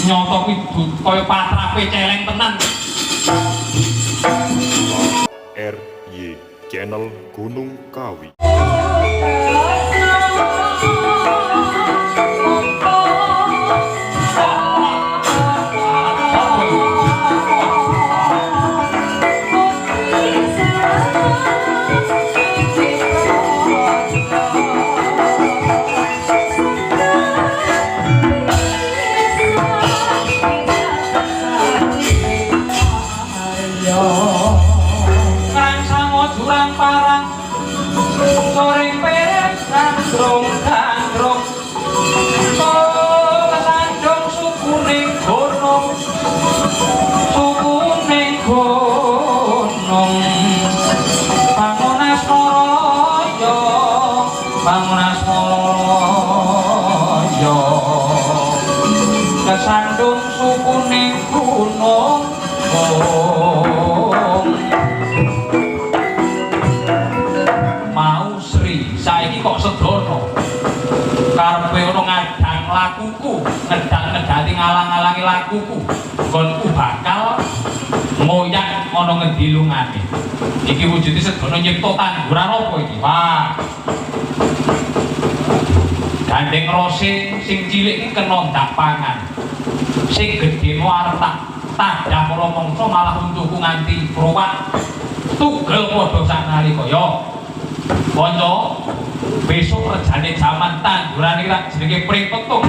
Nyoto kuwi kaya patrape celeng tenan. RY Channel Gunung Kawi. Kesandung suku ning gunung mau Sri saiki kok sedono karepe ono ngadang lakuku ngedang-ngedati ngalang-alangi lakuku nggonku bakal ngoyak ana ngendi lungane iki wujude sedono nyipta tanduran apa iki Pak gandeng rose sing cilik iki kena ndak pangan sing gedhe arep tak tadah karo mangsa malah untuku nganti prowat tugel padha sanalika ya kanca besok rejane jaman tanduran iki tak jenenge pring petung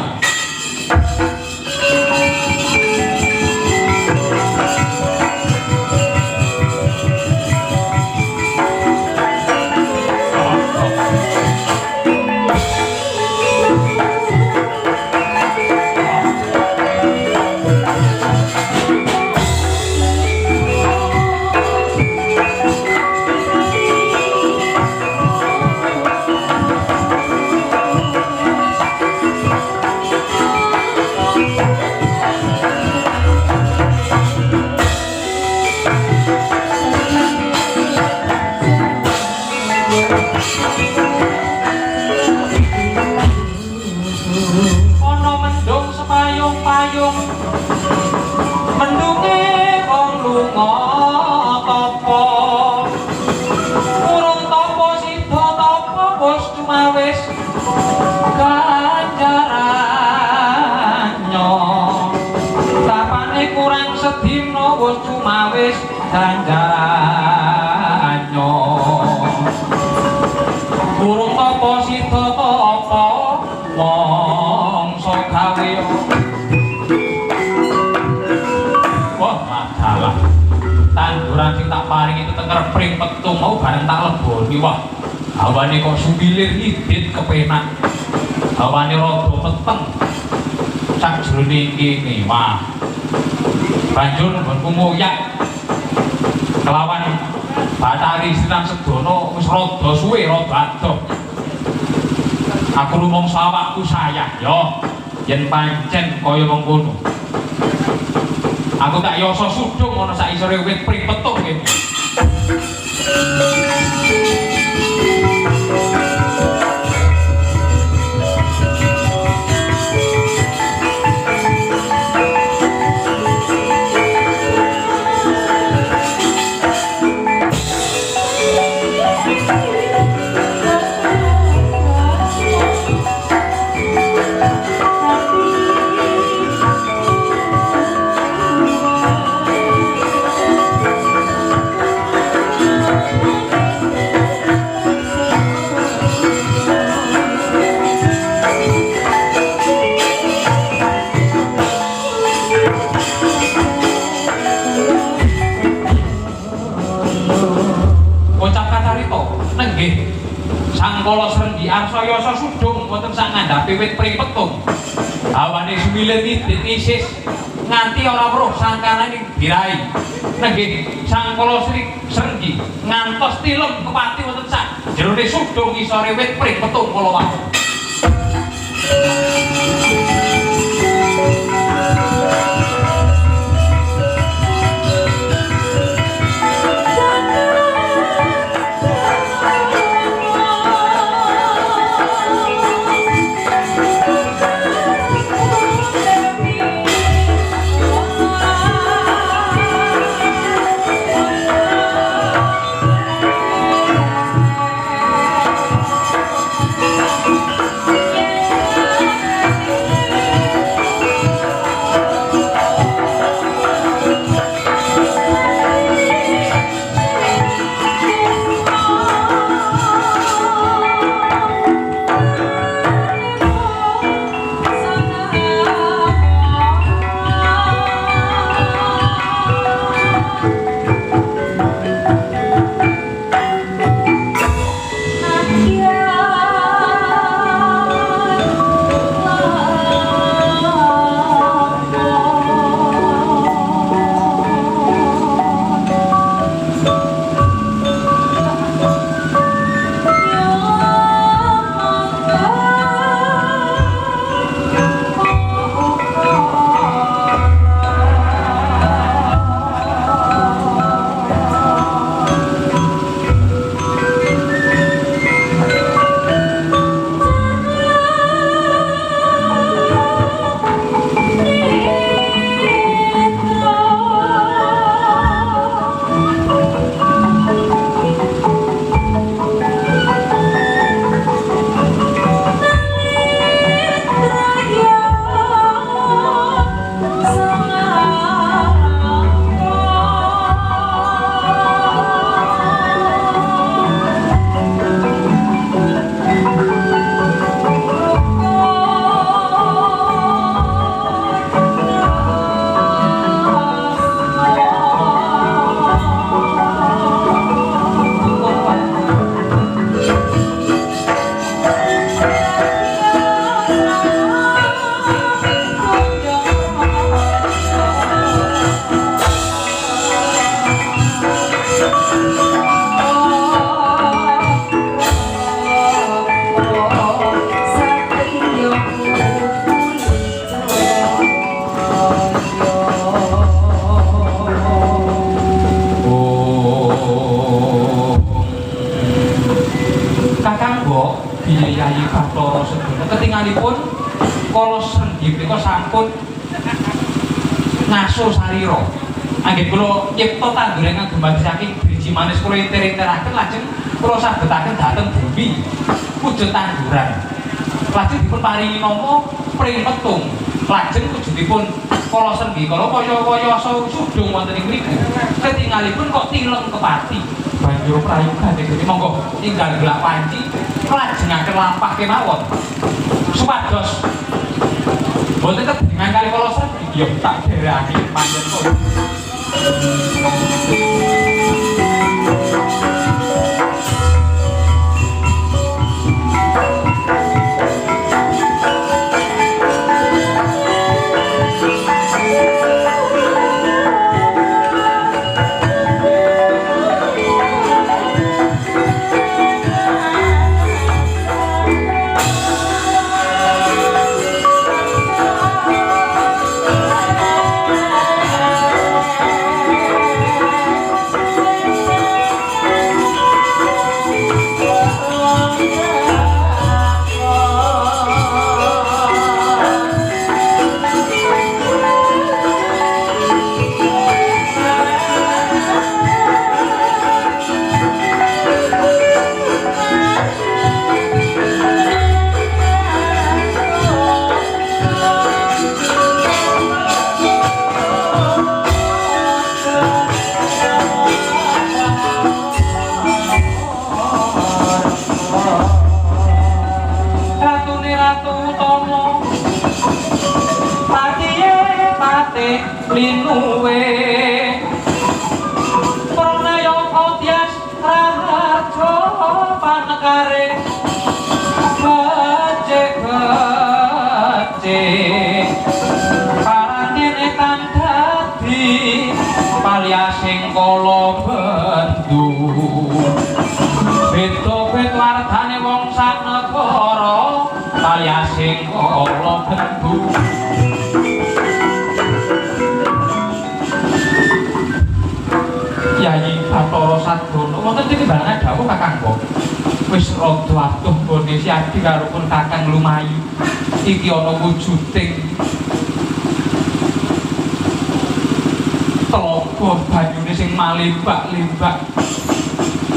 ganjarannya burung tapa sida apa mangsa gawe wah masalah tanduran sing tak paring itu tenger pring petung mau bareng tak leboni wah hawane kok sumilir idit kepenak hawane rada peteng sak jroning kene wah banjur nggonku ngoyak kelawan Bathari Sinang Sedono wis rada suwe rada adoh aku rumangsa awakku sayang ya yen pancen kaya mengkono aku tak yasa sudung ana sak isore wit pring petung kene Sangkala Srenggi arsayasa sudung wonten sak ngandhape wit pring petung. Hawane sumilir idit isis nganti ora weruh sangkane ning dirahi. Nenggih Sangkala Srenggi ngantos tilem kepati wonten sak jerone sudung isore wit pring petung kala wau. akso sarira. Anggih kula nyipta tanduran kang dumadi saking driji manis kula intir-intiraken lajeng kula sabetaken dhateng bumi wujud tanduran. Lajeng dipun paringi nama Pring Petung. Lajeng wujudipun kala senggi kala kaya sudung wonten ing mriku. Ketingalipun kok tileng kepati. Banjur prayuga dene monggo tinggal gelak panci lajengaken lampah kemawon. Supados boten kedengan kali kala senggi ya tak dereki panjen kok. Linuwe pranaya otyas raharja panekare becik parangene kang dadi palyasing kala bendu beda-beda wardane wong sanegara palyasing kala bendu. Yayi Bathara Sadana wonten timbangan dawuh Kakang Mbok wis rada atuh nggone siadi karo pun Kakang lumayu iki ana wujuding tlaga banyune sing malimbak-limbak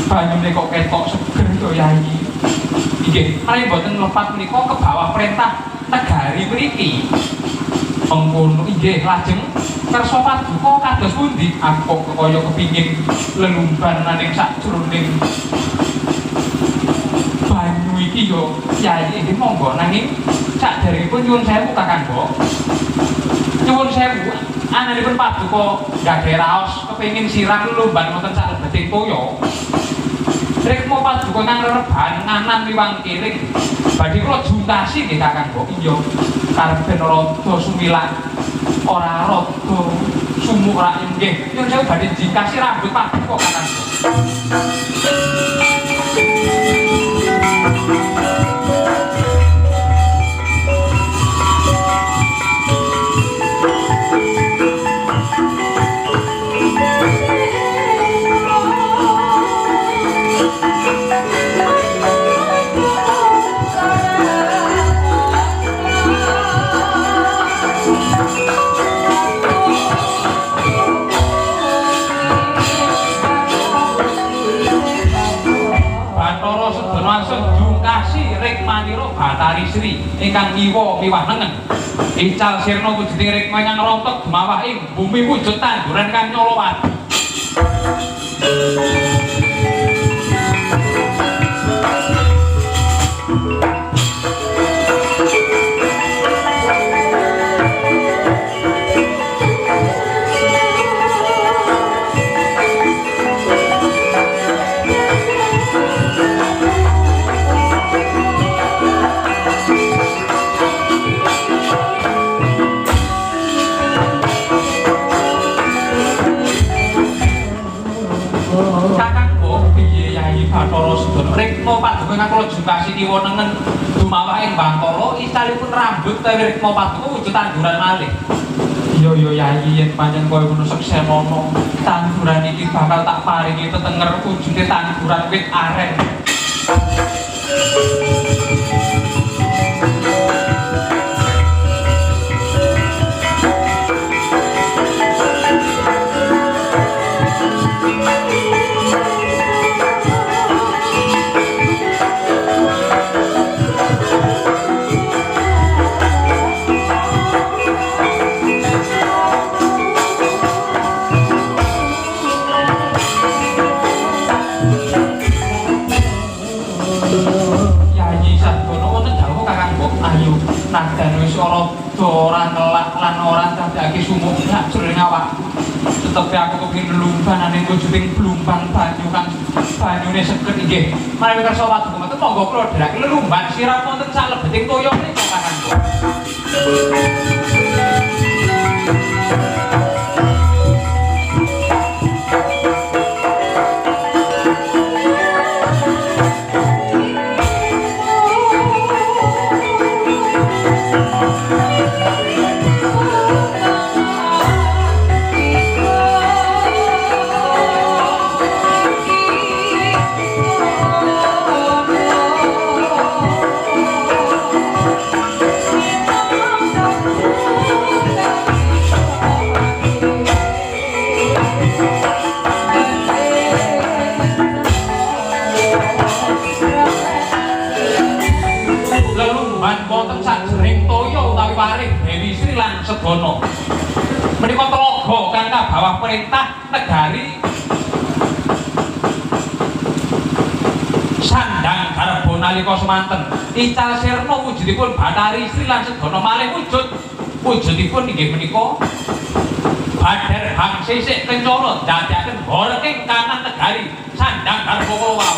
banyune kok ketok seger to Yayi. Nggih menawi mboten lepat menika ke bawah perintah negari mriki mengkono inggih lajeng kersa paduka kados pundi? Aku kaya kepingin lelumban ning sakjroning banyu iki yo Kyai iki monggo nanging sakderengipun nyuwun sewu Kakang Mbok. Nyuwun sewu ananipun paduka gadhe raos kepingin sirah lelumban wonten salebeting toya. Rikma paduka kang rereban nganan liwang kiring badhe kula juntasi nggih Kakang Mbok. Iya karepen rada sumilak ora rada sumuk ra inggih nyuwun sewu badhe dikasih rambut paduka Kakang Mbok. Rikmanira Bathari Sri ingkang miwa miwah nengen ical sirna wujuding rikma ingkang rontok gemawah ing bumi wujud tanduran kang nyolowati. Bathara Sedana rikma paduka ingkang kula jungkasi kiwa nengen dumawah ing Bangkala istalipun rambut tewi rikma paduka wujud tanduran malih. Iya Yayi yen pancen kaya ngono seksemana tanduran iki bakal tak paringi tetenger wujude tanduran wit aren. Nadan wis ora ngelak lan ora dadake sumuk sak jroning awak. Tetapi aku kepengin lumban ning wujuding blumbang banyu kang banyune seket inggih. Menawi kersa watu mboten monggo kula dherek lelumban sirah wonten salebeting toya menika kakangku. Dewi Sri lan Sedono menika telaga kang kabawah perintah negari Sandang Garba nalika semanten ical sirna wujudipun Bathari Sri lan Sedono malih wujudipun inggih menika Badar Hang Sisik Kencana dadiaken horking kanan negari Sandang Garba kala wau.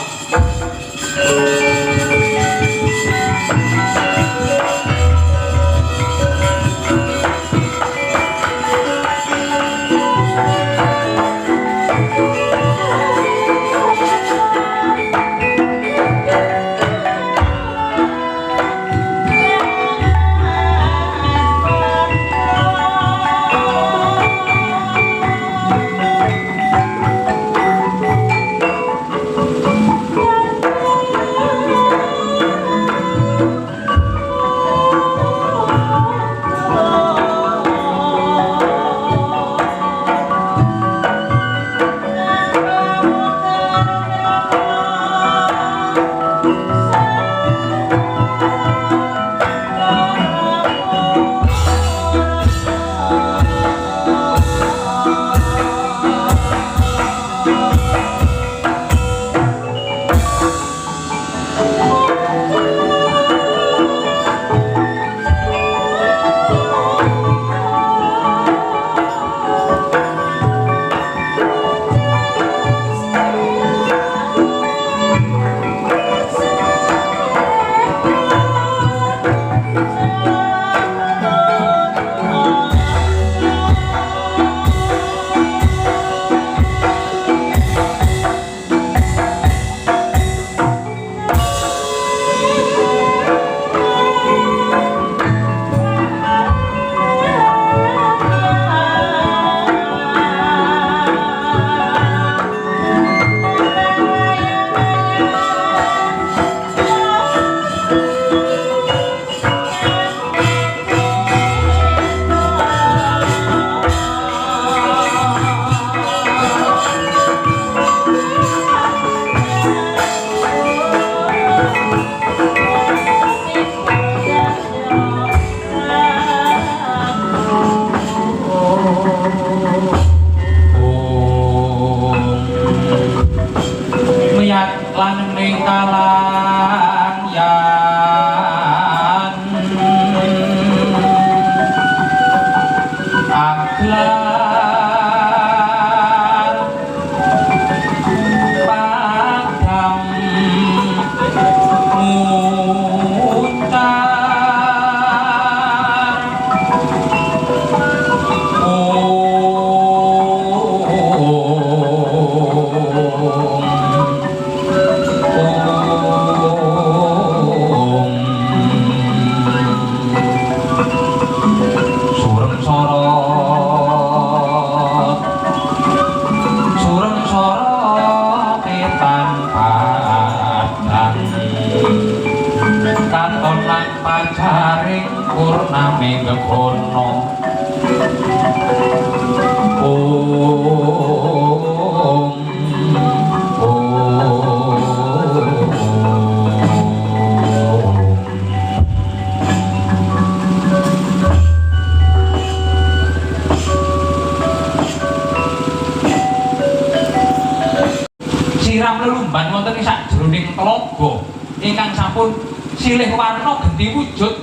Siram lelumban wonten ing sakjroning telaga ingkang sampun silih warna genti wujud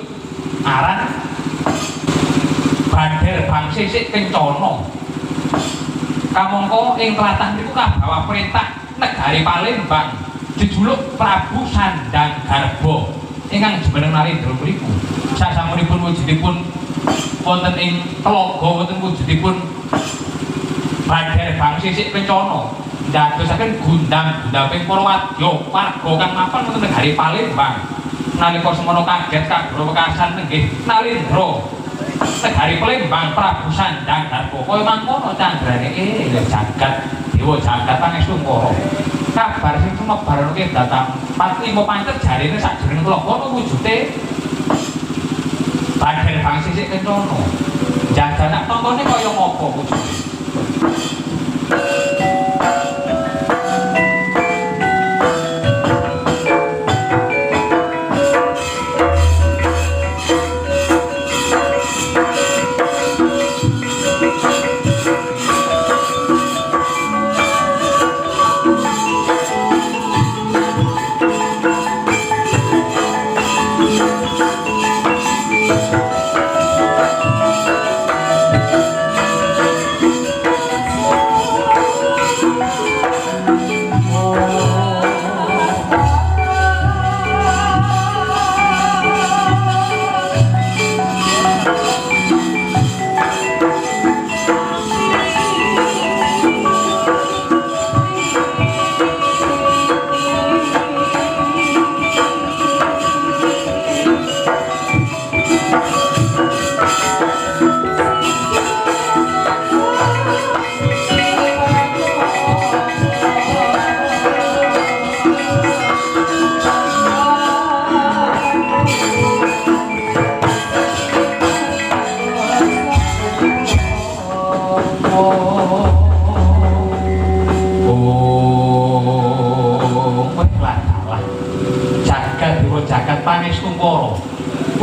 aran Bader Bangsisik Kencana. Kamangka ing tlatah niku kabawa perintah negari Palembang dijuluk Prabu Sandang Garba ingkang jumeneng Narendra mriku. Sasampunipun wujudipun wonten ing telaga wonten wujudipun Bader Bangsisik Kencana ndadosaken gundam-gundaming para wadya warga kang mapan wonten negari Palembang. Nalika semono kaget kabro wekasan nenggih Narendra negari Palembang Prabu Sandang Garba kaya mangkono candrane jagat dewa jagat pangestu para kabar sing sumebar niki datang 4-5 pancet jarine sakjroning telaga wujude Bader Bangsisik Kencana. Jajan nak tontone kaya ngapa wujude?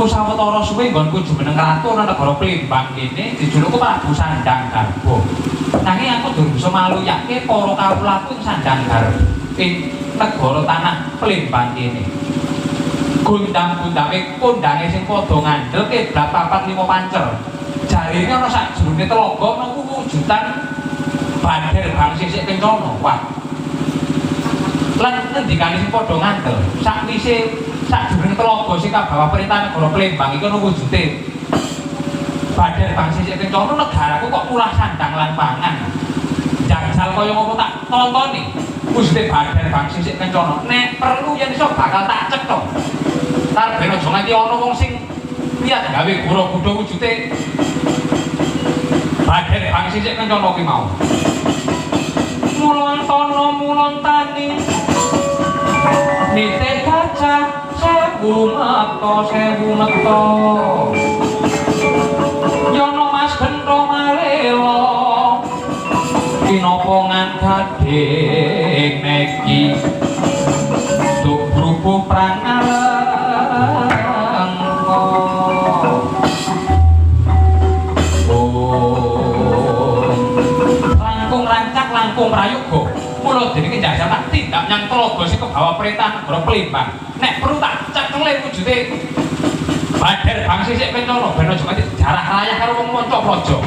Sawetara suwe nggonku jumeneng ratu ana negara Palembang kene dijuluki Prabu Sandang Garba. Nanging aku durung bisa maluyake para kawulaku Sandang Garba ing negara tanah Palembang kene. Gundam-gundame kondange sing padha ngandel keblat 4-5 pancer. Jarine ana sakjroning telaga ana wujudan Bader Bangsisik Kencana. Wah. Lan ngendikane sing padha ngandel sakwise sakjroning telaga sing kabawa perintah negara Palembang iki ana wujude Bader Bangsisik Kencana. Negaraku kok murah sandang lan pangan. Jajal kaya ngopo tak tontoni wujude Bader Bangsisik Kencana. Nek perlu yen iso bakal tak cetha. Tar ben aja nganti ana wong sing lihat gawe gura-gura wujude Bader Bangsisik Kencana ki mau. Mulon tono mulon tani nite gajah sewu mekta yono mas gentho malela kinopongan gading neki tuk brubuh prangalengko langkung rancak langkung prayoga. Mula dene jajal tak tindak nyang telaga sing kebawa perintah negara Palembang. Nek perlu tak cekel wujude Bader Bangsisik Kencana ben aja nganti jarah layah karo wong manca praja.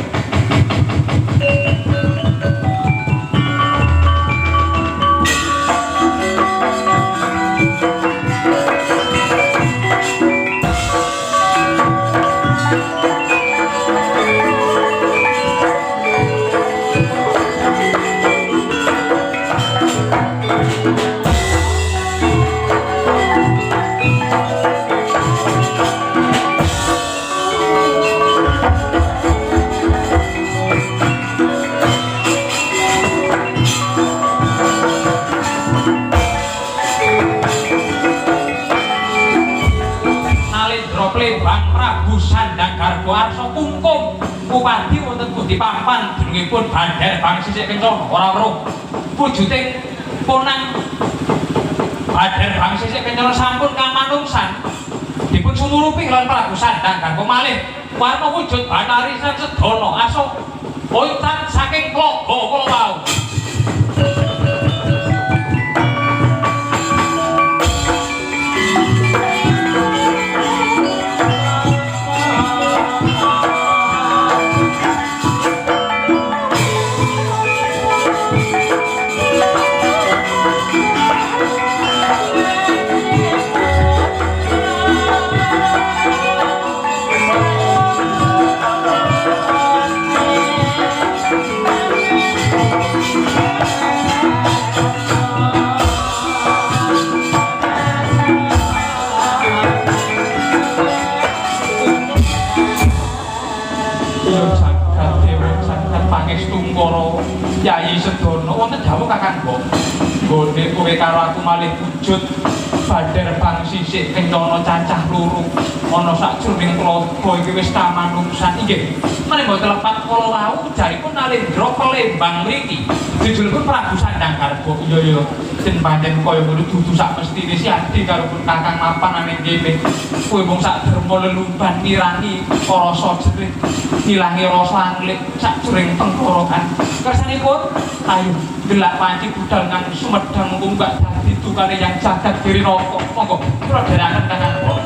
Arsa kungkum upadi wonten Budi Papan jenengipun Bader Bangsisik Kencana. Ora weruh wujuding ponang Bader Bangsisik Kencana sampun kamanungsan dipun sumurupi lan Prabu Sandang Garba malih warna wujud Bathari Sedana aso oytan saking tlaga kala wau. Sedono wonten dawuh Kakang Mbok. Nggone kowe karo aku malih wujud badher bang sisik kencana cacah loro ana sakjroning tlaga iki wis kamanungsan inggih menawa telepat kala wau jaripun Nalendra Palembang mriki dijulukipun Prabu Sandangkarga iya jen pancen kaya ngono dudu sak mestine siadi karo pun Kakang mapan ning kene kowe mung sak derma lelumban mirangi rasa jerih ngilangi rasa anglik sakjroning tenggorokan kersanipun ayo gelak panci budal nang Sumedang munggah dadi tukane yang jagat diri rokok monggo kula dherekaken Kakang Mbok.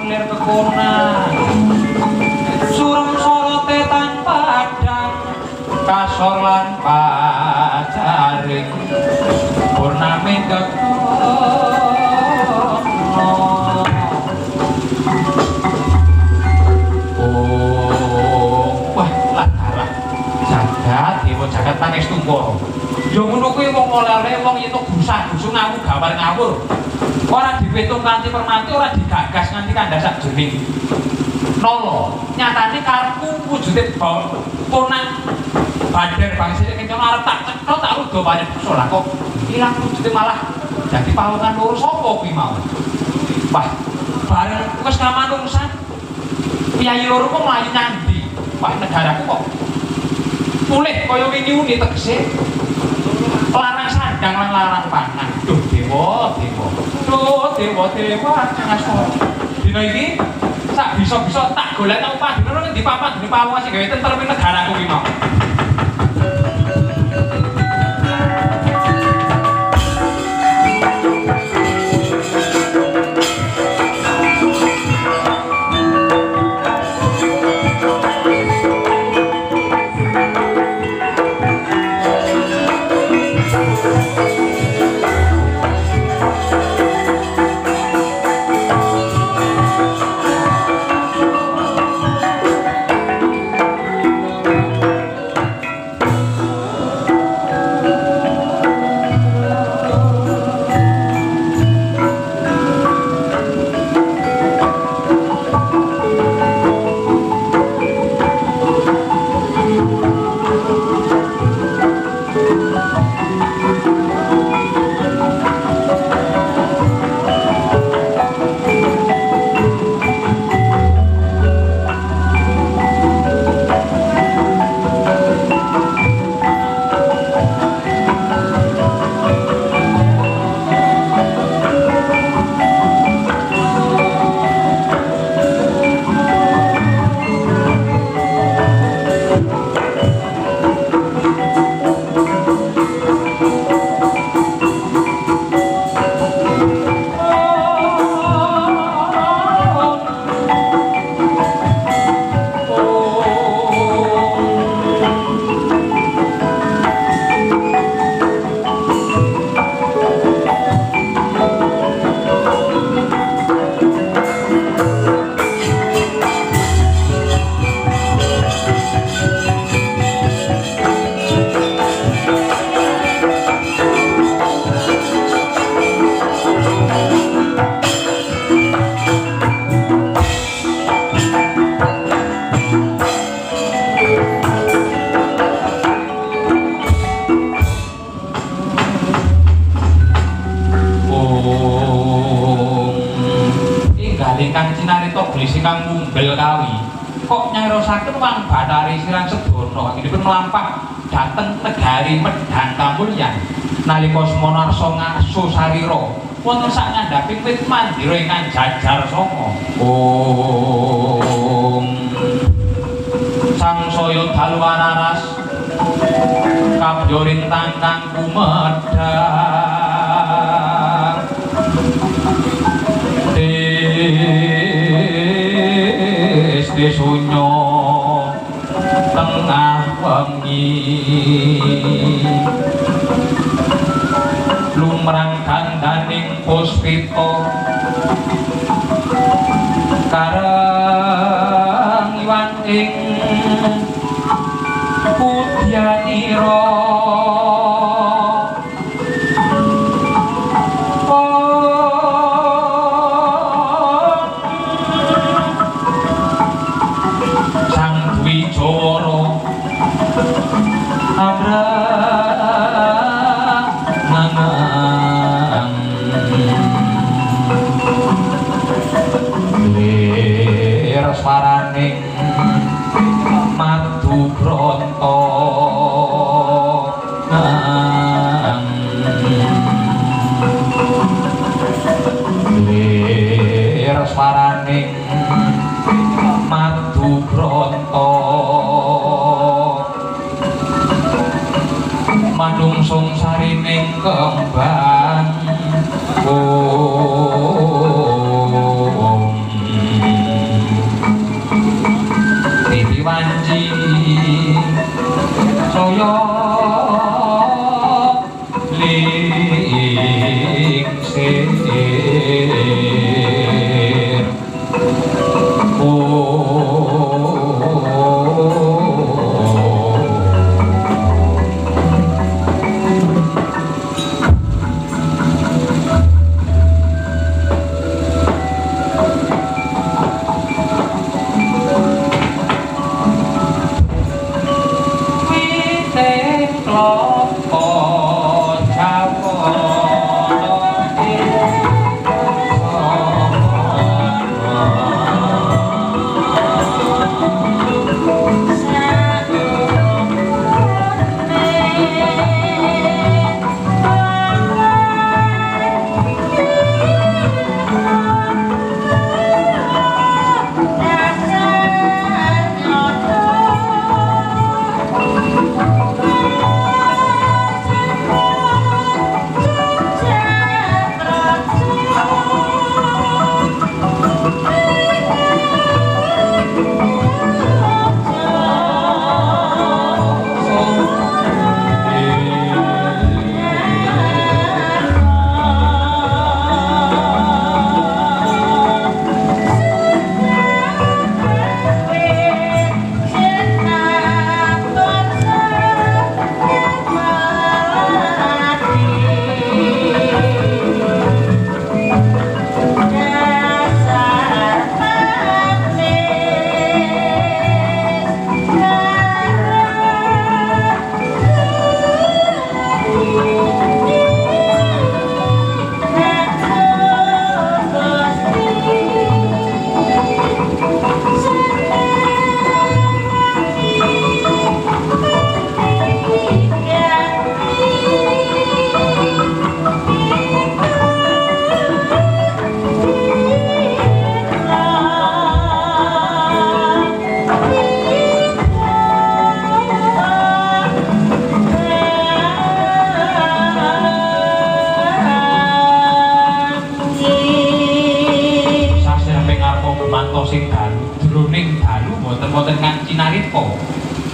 Lir kekonan surem sorote tanpa adang kasor lan pacaring purname gekono wah latalah jagat dewa jagat pangestu mboro yo ngono kuwi wong oleh wong yen gusah-gusu ngawur ngawur ora diwetung kanthi permati ora digagas nganti kandhas sakjroning nolo nyatane karepku wujude ponang badher bangsa kencana arep tak cetha tak rudo banyak salah kok ilang wujude malah dadi pawongan loro sapa kuwi mau wah bareng wis kamanungsan piyayi loro kok mlayu nyandi wah negaraku kok mulih kaya wingi-wingi tegese larang sandang lan larang pangan duh dewa ngasor dina iki sak bisa-bisa tak golek nang padune nang ndi papan dene pawon sing gawe tentrem negaraku ki mau Kang Munggel Kawi kok nyairosaken wang Bathari Sirang Sedono inggih mlampah dhateng negari Medang Kamulyan nalika semana arsa ngaso sarira wonten sak ngandhaping wit mandira ingkang jajar sanga sangsaya dalu wararas kabyurintang kang kumedhang Desti sunyo tengah wengi lumrang gandaning puspita kareng iwan ing pudyanira sang Dwijara amranganang swaraning madu branta swaraning madu branta manungsung sarining kembang Wanci saya lingsir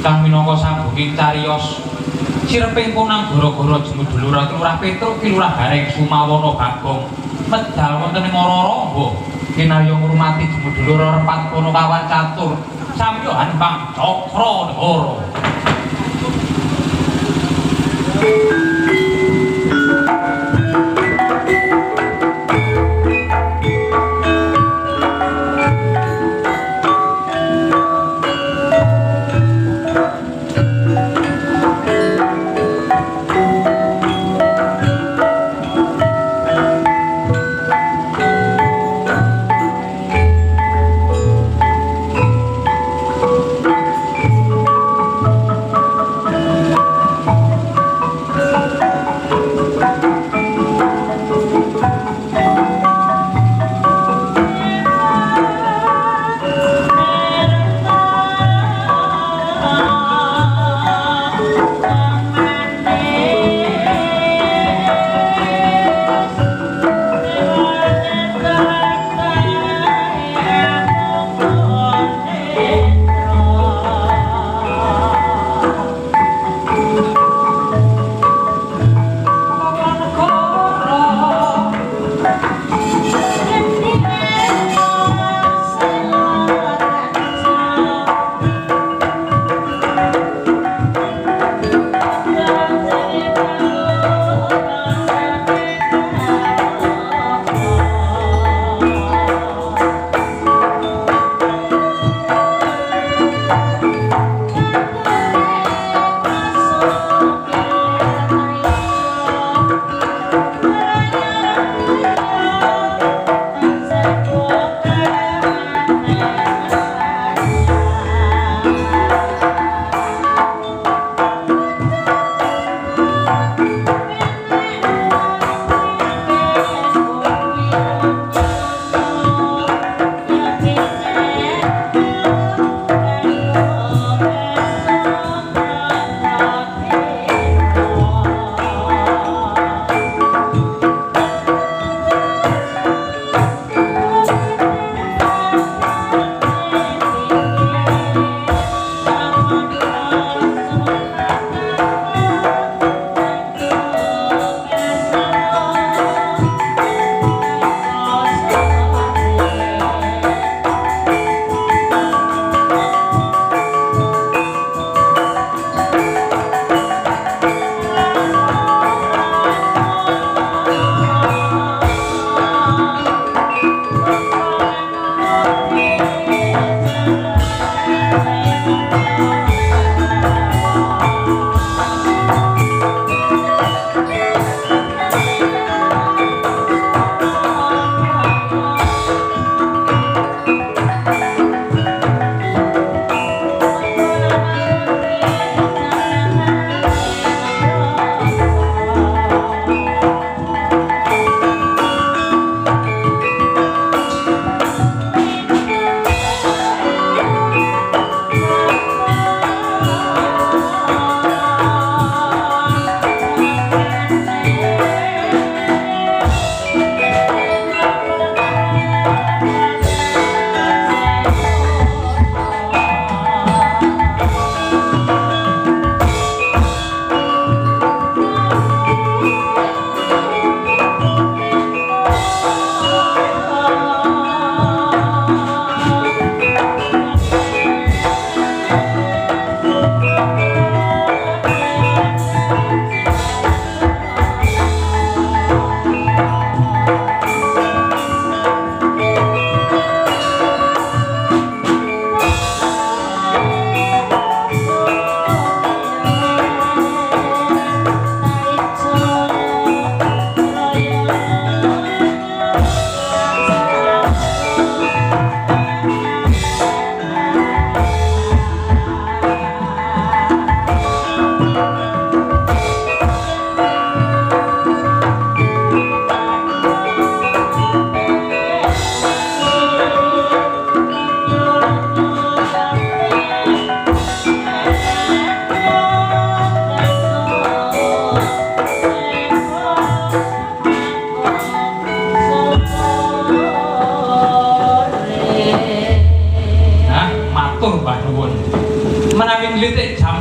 kang minangka sabunging cariyos sireping punang gara-gara jemudul Lurah Petruk ki Lurah Gareng Sumawana Bagong medal wonten ing Rararamba kinarya ngurmati jemudul repat Punakawan Catur samya Hanbang Cakranegara.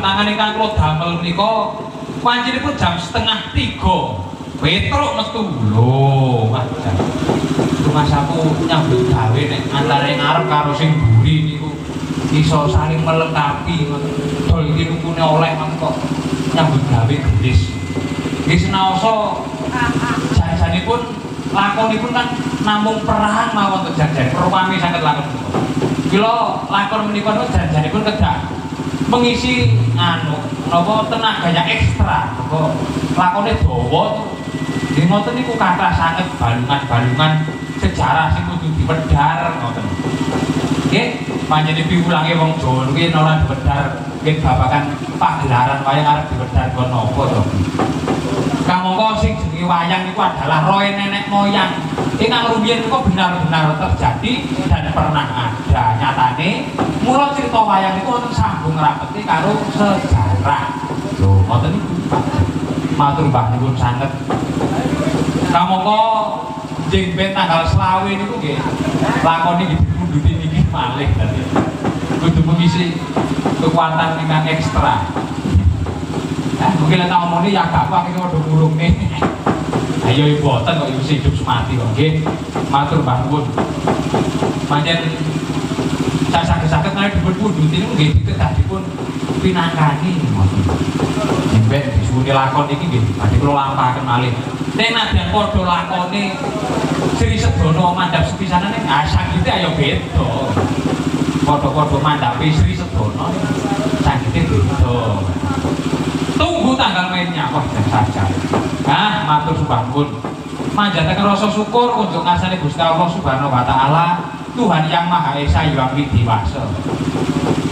tangan ingkang kula damel menika panjenenganipun jam 2:30 Petruk metu lho wajar rumah saku nyambut gawe nek antare ngarep karo sing mburi niku iso saling melengkapi dol iki nukune oleh kok nyambut gawe gendis nggih senaosa janjanipun lakonipun kan namung perang mawon to janjan perwami saged lakon kula lakon menika janjanipun kedah mengisi napa tenaga yang ekstra kok lakone dawa nggih ngoten niku kathah sanget balungan-balungan sejarah sing kudu diwedhar ngoten nggih panjenengan piwulange wong Jawa kuwi ora diwedhar nggih babagan pagelaran wayang arep diwedhar kon napa to kamangka sing jenenge wayang niku adalah roe nenek moyang ingkang rumiyin niku benar-benar terjadi dan pernah ada nyatane mula cerita wayang niku wonten sambung rapeti karo sejarah lho ngoten niku matur Mbah niku sanget kamangka jeng ben tanggal 20 niku nggih lakone nggih dipunduti niki malih dadi kudu mengisi kekuatan ingkang ekstra mungkin tak omongnya ya gak apa kita udah ngurung nih ayo boten kok hidup semati kok nggih matur Mbah nuwun pancen sakit-sakit nek dipun punduti niku nggih dipun pinangkani ngoten jembek disuwuni lakon iki nggih badhe kula lampahaken malih nek nadyan padha lakone Sri Sedono mandhap sepisanane sagite ayo beda padha-padha mandhapi Sri Sedono sagite beda tunggu tanggal mainnya wah saja matur sembah nuwun manjataken rasa syukur unjuk ngasane Gusti Allah Subhanahu wa taala Tuhan yang Maha Esa yang widiwasa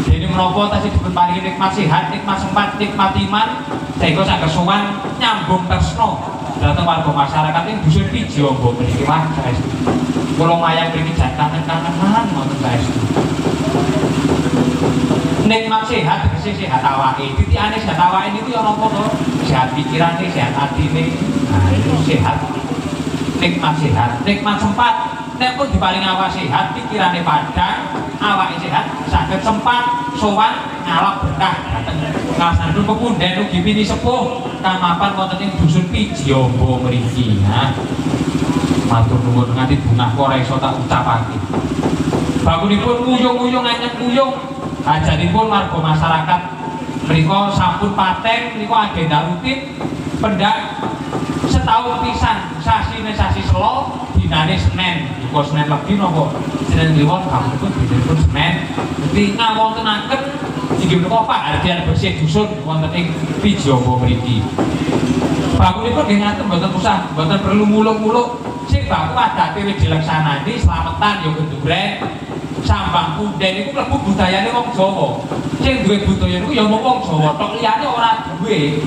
dene menapa tasih dipun paringi nikmat sehat nikmat sempat nikmat iman sehingga saged sowan nyambung tresna dhateng warga masyarakat ing dusun Pijombo mriki wah saestu kula mayang mriki jan kangen-kangenan ngoten saestu nikmat sehat tegese sehat awake titikane sehat awake niku ya napa to sehat pikirane sehat atine nah itu sehat nikmat sempat nek pun diparingi awak sehat pikirane padhang awake sehat saged sempat sowan ngalap berkah dhateng ngasanipun pepunden ugi pini sepuh kang mapan wonten ing dusun Pijombo mriki matur nuwun nganti bungah ora iso tak ucapake bangunipun nguyung-nguyung anyep nguyung ajaripun warga masyarakat mriko sampun paten mriko agenda rutin pendak setahun pisan sasi Selo dinane Senin uga Senin legi napa Senin kliwon bangunipun dinipun Senin dadi ngawontenaken inggih menika pahargyan bersih dusun wonten ing Pijombo mriki bangunipun nggih ngaten mboten usah mboten perlu muluk-muluk sing baku adate wis dileksanani slametan ya gendurek sambang punden itu mlebu budayane wong Jawa. Sing duwe budaya niku ya mung wong Jawa tok liyane ora duwe.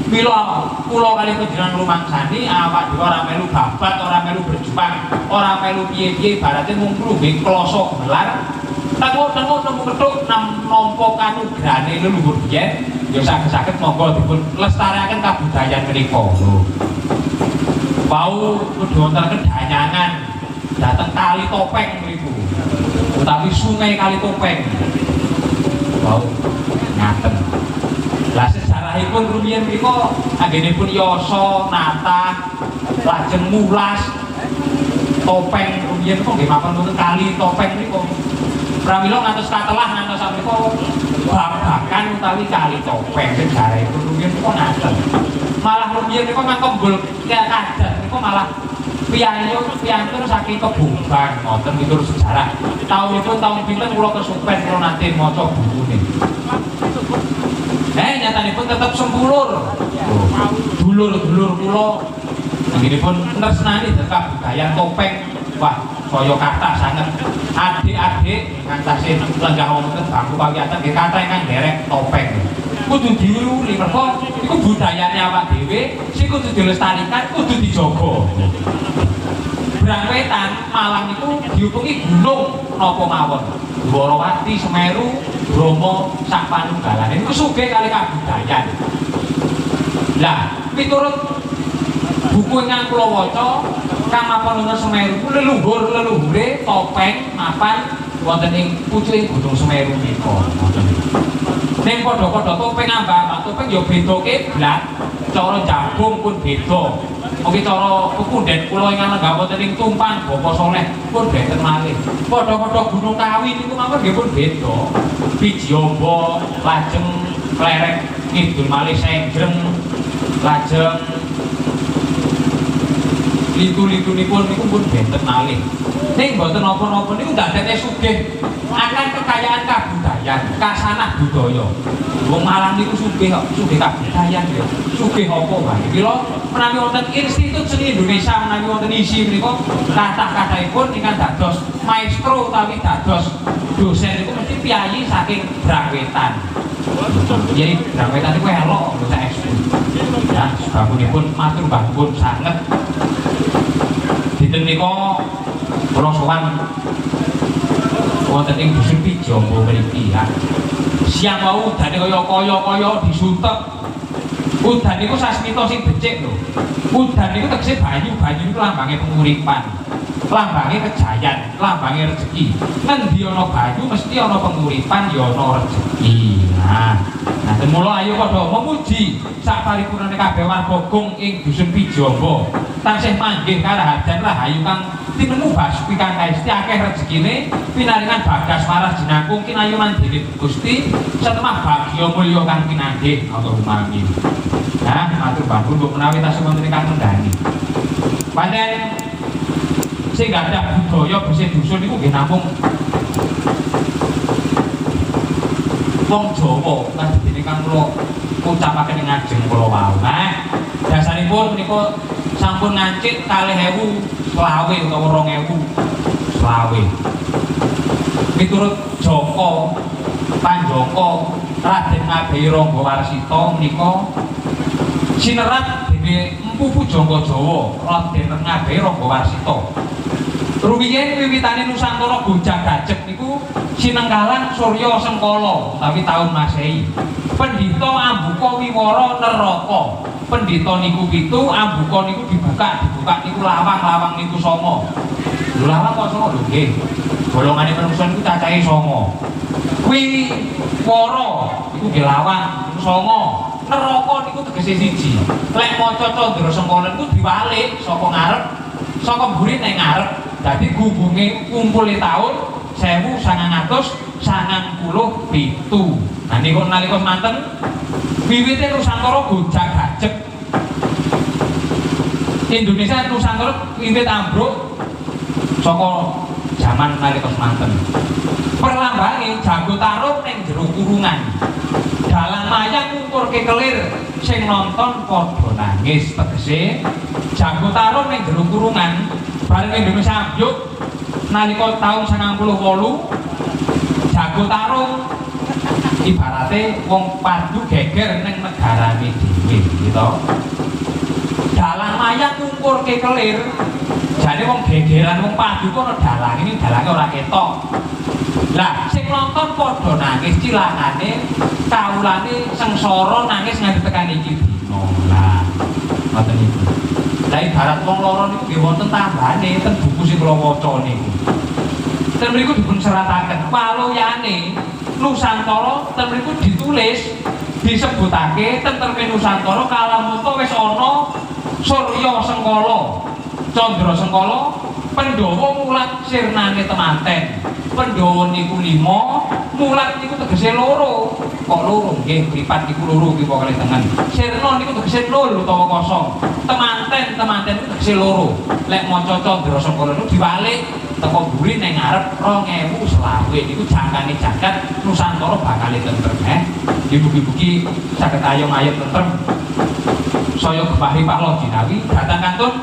Mila kula kali panjenengan rumangsani awak dhewe ora melu babat, ora melu berjuang, ora melu piye-piye ibarate mung ngluwih kloso gelar. Tengok-tengok nemu kethuk nampa kanugrahane leluhur biyen ya saged-saged monggo dipun lestariaken kabudayan menika. Wau kudu wonten danyangan dateng Kali Topeng mriku. Utawi sungai Kali Topeng wow ngaten lah sejarahipun rumiyin mriko anggenipun Yasa Nata lajeng Mulas Topeng rumiyin kok nggih mapan wonten Kali Topeng mriko pramila ngantos katelah ngantos samriko babagan utawi Kali Topeng sejarahipun rumiyin kok ngaten malah rumiyin mriko mangkembul kadat mriko malah piyantur saking Kebumban ngoten miturut sejarah taunipun taun pinten kula kesupen kula nate maca bukune nyatanipun tetep sempulur dulur-dulur kula anggenipun tresnani kabudayan Topeng wah saya kathah sanget adik-adik ingkang tasih lenggah wonten bangku pawiyatan nggih kathah ingkang nderek Topeng kudu diuli mergo iku budayane awak dhewe sing kudu dilestarikan kudu dijaga Brangwetan Malang itu dihubungi gunung napa mawon Dwarawati Semeru Bromo sak panunggalane niku sugih kali kabudayan lah miturut buku ingkang kula waca kang mapan wonten Semeru leluhure Topeng mapan wonten ing pucuking Gunung Semeru menika. Ning padha-padha topeng ambak topeng ya beda kiblat. Cara jabung pun beda. Mungkin cara pepundhen kula ingkang lenggah wonten ing Tumpang Bapak Soleh pun benten malih. Padha-padha Gunung Kawi niku mawon nggih pun beda. Pijombo lajeng klerek ngidul malih Senjreng lajeng litu-litunipun niku pun benten malih. Ning mboten napa-napa niku ndadekne sugih akan kekayaan kabudayan, kasanah budaya. Wong Malang niku sugih kok, sugih kabudayan ya. Sugih apa wae. Kira menawi wonten Institut Seni Indonesia menawi wonten isi menika kathah-kathahipun ingkang dados maestro utawi dados dosen niku mesti piyayi saking Brawetan. Jadi Brawetan niku elok bisa ekspor. Ya, sebabipun matur mbahipun sanget. Dinten nika kula sowan wonten ing Dusun Pijombo mriki ya. Siang wau udane kaya disuntek. Udan niku sasmita sing becik lho. Udan niku tegese banyu niku lambange penguripan. Lambange kejayan, lambange rezeki. Ngendi ana banyu mesti ana penguripan ya ana rezeki. Nah, mula ayo padha memuji sak paripurnane kabeh warga Gong ing Dusun Pijombo. Tansih manggih karahadan rahayu kang tinemu basuki kang kaesti akeh rezekine pinaringan bagas waras jinangkung kinayunan dening Gusti setemah bagya mulya kang pinanggih Allahumma amin. Nah, matur babu mbok menawi tasih wonten ingkang ngendani. Pancen sing gadah budaya besi dusun niku nggih namung wong Jawa lan dene kang kula ucapaken ing ngajeng kula wau. Nah, dasaripun menika sampun ngancik 2000 selawe utawa 2000 selawe. Miturut Joko Panjoko Raden Ngabei Rangga Warsita menika sinerat dening Empu Pujangga Jawa Raden Ngabei Rangga Warsita. Rumiyin wiwitane Nusantara Bojang Gajeg niku sinenggalan Surya Sengkala utawi taun Masehi. Pendhita Ambuka Wiwara Neraka. Pendhita niku pitu, ambuka niku dibuka niku lawang niku songo. Lho lawang kok songo lho nggih. Golongane manungsa niku cacahe songo. Wiwara niku nggih lawang niku songo. Neraka niku tegese siji. Lek maca Candra Sengkala niku diwalik saka ngarep, saka mburi nang ngarep. Dadi gunggunge kumpule taun 1997. Nah niku nalika manten wiwite Nusantara Bojang Gajeg. Indonesia Nusantara wiwit ambruk saka jaman nalika semanten. Perlambange jago tarung ning jero kurungan. Dalang mayang ngumpulke kelir sing nonton padha nangis tegese jago tarung ning jero kurungan. Bareng Indonesia ambruk nalika taun 98 jago tarung ibarate wong padu geger ning negarane dhewe gitu. Dalang mayang ngumpulke kelir jane wong gegeran wong padu kok ana dalang ini dalange ora ketok. Lah sing nonton padha nangis cilakane kawulane sengsara nangis nganti tekan iki dina. Lah ngoten iki. Lah ibarat wong loro niku nggih wonten tambane ten buku sing kula waca niku. Ten mriku dipun serataken paluyane Nusantara ten mriku ditulis disebutake tentreme Nusantara kalamuta wis ana Surya Sengkala, Candra Sengkala, Pandhawa mulat sirnane temanten. Pandhawa niku 5, mulat niku tegese loro. Kok loro nggih, mripat niku loro kiwa kalih tengen. Sirna niku tegese 0 utawa kosong. Temanten niku tegese loro. Lek maca Candra Sengkala niku diwalik teko mburi ning ngarep 2020 niku jangkane jagat Nusantara bakal tentrem. Ibu-ibu saged ayong-ayong tentrem. Saya Gebahi Pak Lodinawi datang kantun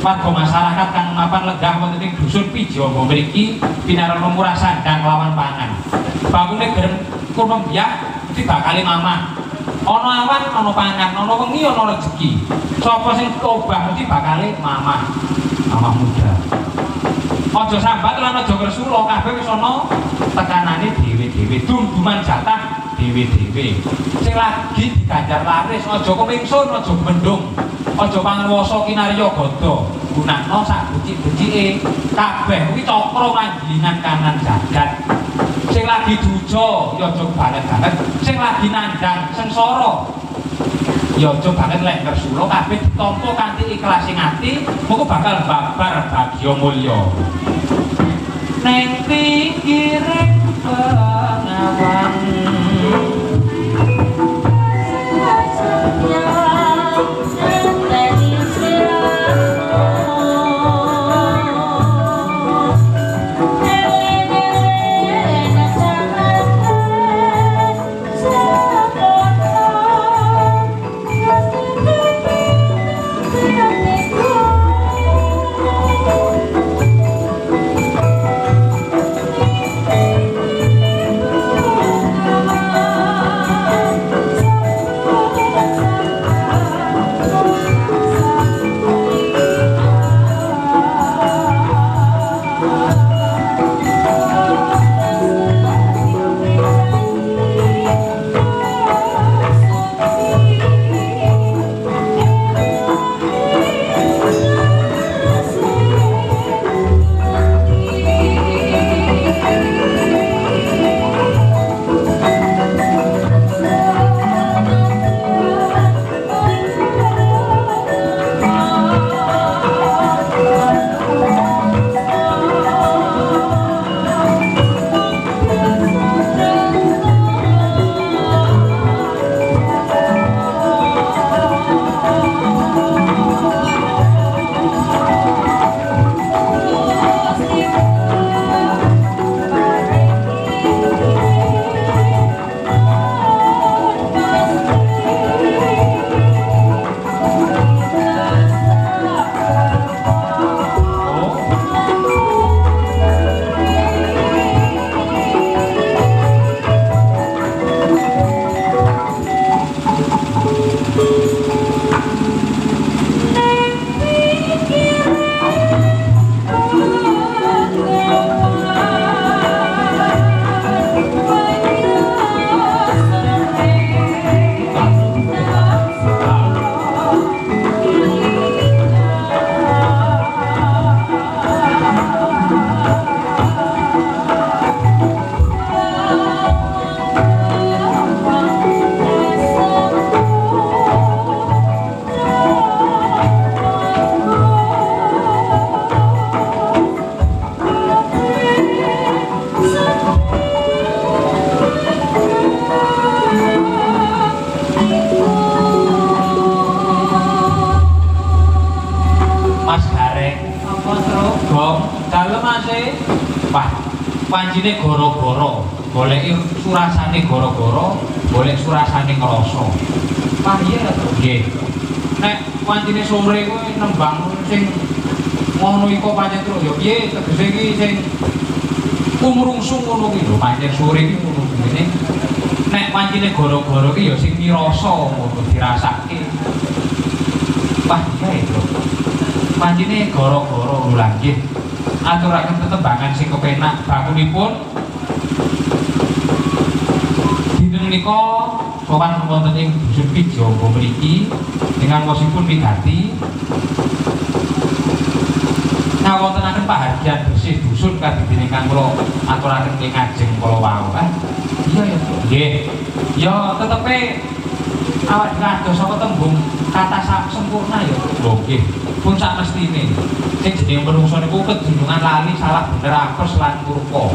warga masyarakat kang mapan lenggah wonten ing Dusun Pijombo mriki pinaran murah sandang lawan pangan. Bangune gerem kuno biyak mesti bakal mamah. Ana awan, ana pangan, ana wengi, ana rezeki. Sapa sing obah mesti bakal mamah. Mamah muda. Aja sambat lan aja gresula kabeh wis ana tekanane dhewe-dhewe, dum-duman jatah dhewe-dhewe. Sing lagi diganjar laris aja kemingsun, aja bendung. aja panguwasa kinarya gada gunakno sak becik-becike kabeh kuwi cakra manggilingan kanan jagat sing lagi duja ya aja banget-banget sing lagi nandhang sengsara ya aja banget lek ngersula kabeh ditampa kanthi ikhlasing ati mengko bakal babar bagya mulya neng pinggiring pengawan pancine goro-goro goleki surasane goro-goro golek surasane ngrasa wah iya to nggih nek pancine sore kuwi nembang sing ngono iku pancen terus ya piye tegese iki sing kumrungsung ngono ki lho pancen sore iki ngono ngene nek pancine goro-goro ki ya sing nirasa ngono dirasake wah iya to pancine goro-goro lho nggih aturaken tetembangan sing kepenak bangunipun dinten menika sowan wonten ing dusun Pijombo mriki dengan wosipun wigati ngawontenaken pahargyan bersih dusun kadidene ingkang kula aturaken ing ngajeng kala wau iya ya nggih ya tetepe awak kados saka tembung kata sempurna ya nggih pun sak mestine sing jenenge menungso niku kedunungan lali salah bener apes lan murka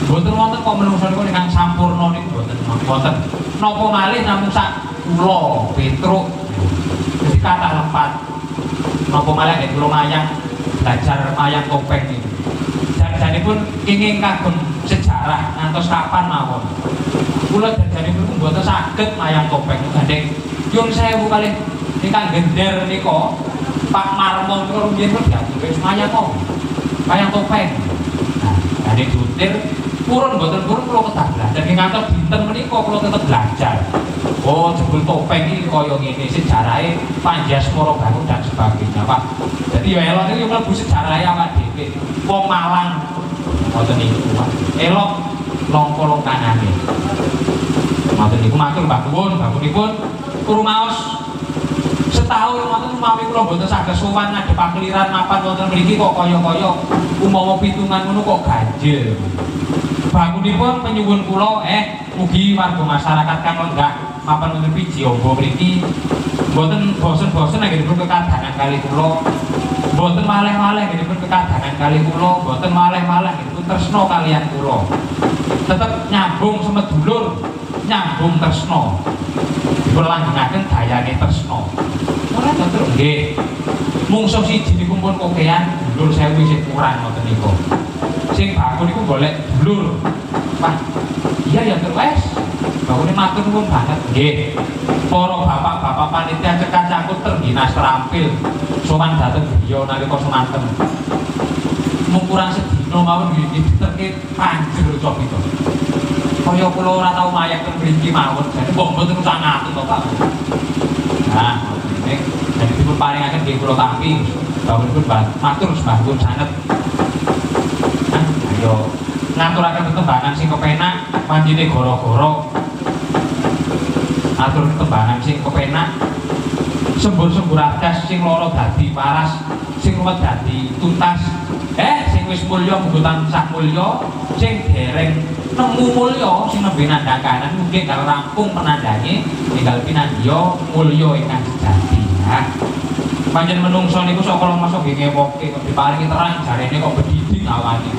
mboten wonten kok menungso niku ingkang sampurna niku mboten wonten napa malih namung sak kula Petruk dadi kata lempat napa malih nek kula mayang belajar mayang topeng niku janipun kenging kagem sejarah ngantos kapan mawon kula janipun mboten saged mayang topeng gandeng nyuwun sewu kalih ingkang gender nika Pak Marmon karo riyen kok diatur wis mayang kok. Mayang topeng. Nah, dadi dutir purun mboten purun kula kedah belajar. Ngantos dinten menika kula tetep belajar. Oh, jebul topeng iki kaya ngene sejarahe Panjasmara Bangun dan sebagainya, Pak. Dadi ya elok iki mlebu sejarahe awak dhewe. Wong Malang ngoten niku, Pak. Elok longko-longkangane. Ngoten niku matur Mbah Kuwun, bangunipun rumaos setahun wonten umpami kula mboten saged sowan ngadhep pakliran mapan wonten mriki kok kaya-kaya umpama pitungan ngono kok ganjil. Bangunipun penyuwun kula mugi warga masyarakat kang lenggah mapan wonten Piji Amba mriki mboten bosen-bosen anggenipun kekadangan kali kula. Mboten malih-malih anggenipun kekadangan kali kula, mboten malih-malih anggenipun tresna kaliyan kula. Tetep nyambung semedulur, nyambung tresna. Dipun langgengaken dayane tresna. Ora betul nggih. Mungsuh siji niku pun kokean dulur 1000 isih kurang ngoten niku. Sing bakul niku golek dulur. Wah, iya ya terus. Bakune matur nuwun banget nggih. Para bapak-bapak panitia cekak cangkut terginas terampil sowan dhateng griya nalika semanten. Mung kurang sedina mawon nggih diterke panjer cok itu. Kaya kula ora tau mayak teng mriki mawon, jane mbok mboten usah ngatut to, Pak. Nah, ini jadi dipun paringaken nggih kula tampi bawonipun matur sebangun sanget. Nah, ayo ngaturaken tetembangan sing kepenak, panjine goro-goro. Atur tetembangan sing kepenak. Sembur-sembur adas sing loro dadi paras, sing ruwet dadi tuntas. Sing wis mulya munggo tansah mulya, sing dereng nemu mulya sing nembe nandhakaken mungkin kalau rampung penandhange tinggal pinandya mulya ingkang sejati. Nah, pancen menungso niku saka masa nggih ngewoke kok diparingi terang jarene kok bedhidhing awane.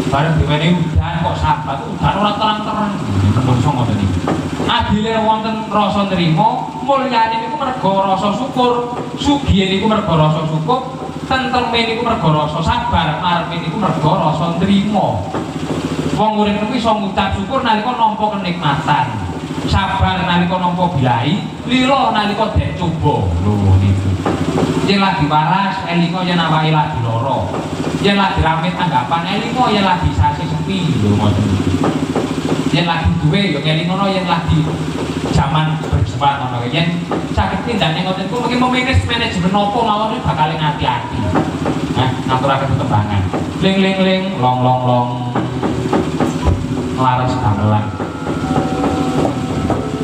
Bareng diwenehi udan kok sabat udan ora terang-terang. Menungso ngoten niku. Adile wonten rasa nrimo, mulyane niku merga rasa syukur, sugihe niku merga rasa syukur, tentreme niku merga rasa sabar, marepe niku merga rasa nrimo. Wong urip niku iso ngucap syukur nalika nampa kenikmatan, sabar nalika nampa bilai, lila nalika den coba. Lho niku. Yen lagi waras, elinga yen awake lagi lara. Yen lagi rame tanggapan, elinga yen lagi sasi sepi. Lho ngoten niku. Yen lagi duwe ya ngelingono yen lagi zaman berjuang ngono yen saged tindane ngoten ku mungkin manajemen napa mawon bakal ngati-ati. Nah, ngaturaken tetembangan. Ling ling ling long long long. Laras gamelan.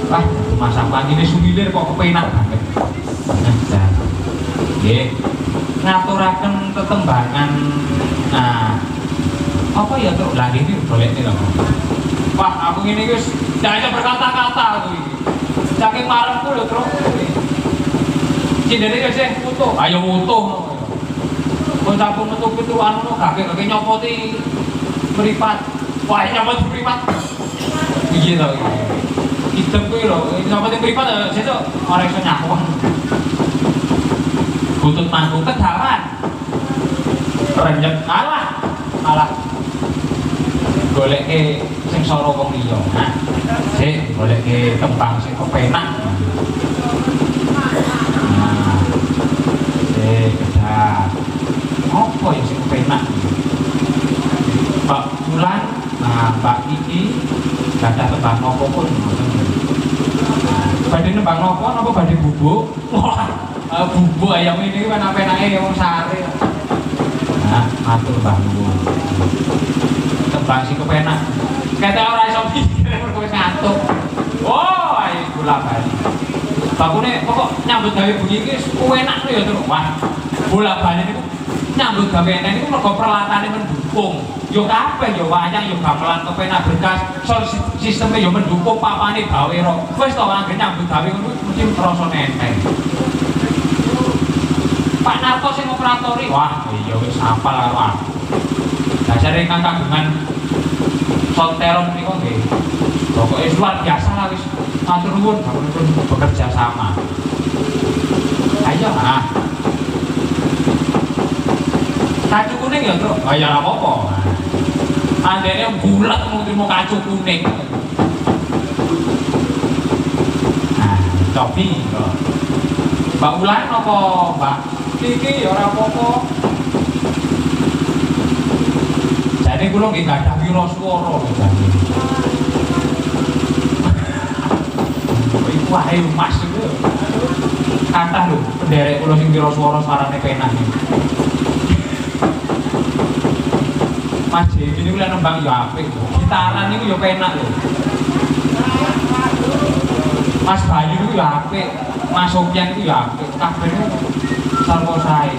Wah, masak pangine sumilir kok kepenak banget. Nah, nggih. Ngaturaken tetembangan. Nah, apa ya terus lagi ini boleh nih lho. Wah, aku ini guys, jangan berkata-kata aku ini. Saking maremku lho, Tru. Cindene guys utuh. Ayo utuh. Kok sampun metu pitu anu gage nyopoti mripat. Wah, nyopoti mripat. Piye to iki? Idem kuwi lho, nyopoti mripat sesuk ora iso nyakuan. Butut mangkuk kedawan. Renyek alah. Goleke sing sora wong liya. Nah, sik goleke tembang sing kepenak. Nah, sik kedah. Apa yang sing kepenak? Mbak Bulan, nah Mbak Kiki gadah tembang napa pun ngoten. Badhe nembang napa badhe bubuk? Wah, bubuk ayam ini kan apenake wong sare. Nah, matur Mbah nuwun. Tembang sing kepenak. Kete ora iso mikir mergo wis ngantuk. Oh, ayo bola bali. Bakune pokok nyambut gawe bengi iki enak lho ya, Tru. Wah, bola bali niku nyambut gawe enak niku mergo perlatane mendukung. Yo kabeh yo wayang yo gamelan kepenak berkas, sisteme yo mendukung papane gawe ro. Wis to anggere nyambut gawe ngono mesti terasa nenteng. Pak Narto sing operatori, wah iya wis hafal karo aku. Dasare ingkang kagungan sonteron niku nggih. Pokoke luar biasa lah wis. Matur nuwun bapunipun bekerja sama. Ayo ah. Kacu kuning ya, Tru? Oh ya ora apa-apa. Andene bulat mung trimo kacu kuning. Nah, cobi kok. Mbak Ulan apa Mbak Kiki ya ora apa-apa. Jane kula nggih gadah wira swara lho jane. Iku wae Mas iku. Kathah lho penderek kula sing wira swara suarane penak iki. Mas Dewi niku lek nembang ya apik. Gitaran niku ya penak lho. Mas Bayu niku ya apik. Mas Sofyan itu ya kabeh itu sarwa sae.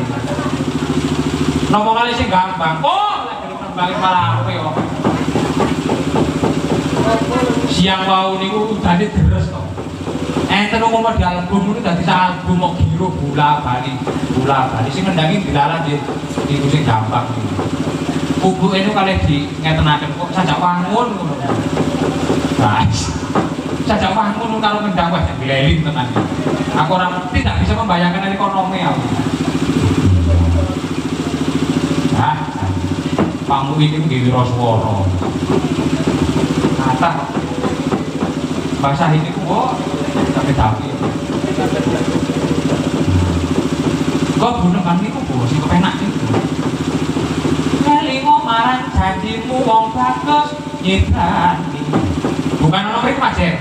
Nopo kali sing gampang. Oh, lek nembang malah ape yo. Siang wau niku udane deres to. Enten wong modal album niku dadi album kok giro bola bali. Sing ngendangi dilalah niku sing gampang. Kubuke niku kalih di ngetenaken kok sajak wangun ngono. Nah, sajak wangun karo ngendang wah dilelin tenan. Aku orang tidak bisa membayangkan ekonomi aku. Nah, pamu ini di Wiroswara. Kata bahasa ini kok tapi. Kok bunuh kan itu kok sing kepenak itu. Ngelingo marang janjimu wong bagus nyitrani. Bukan ono mriki Mas Jen.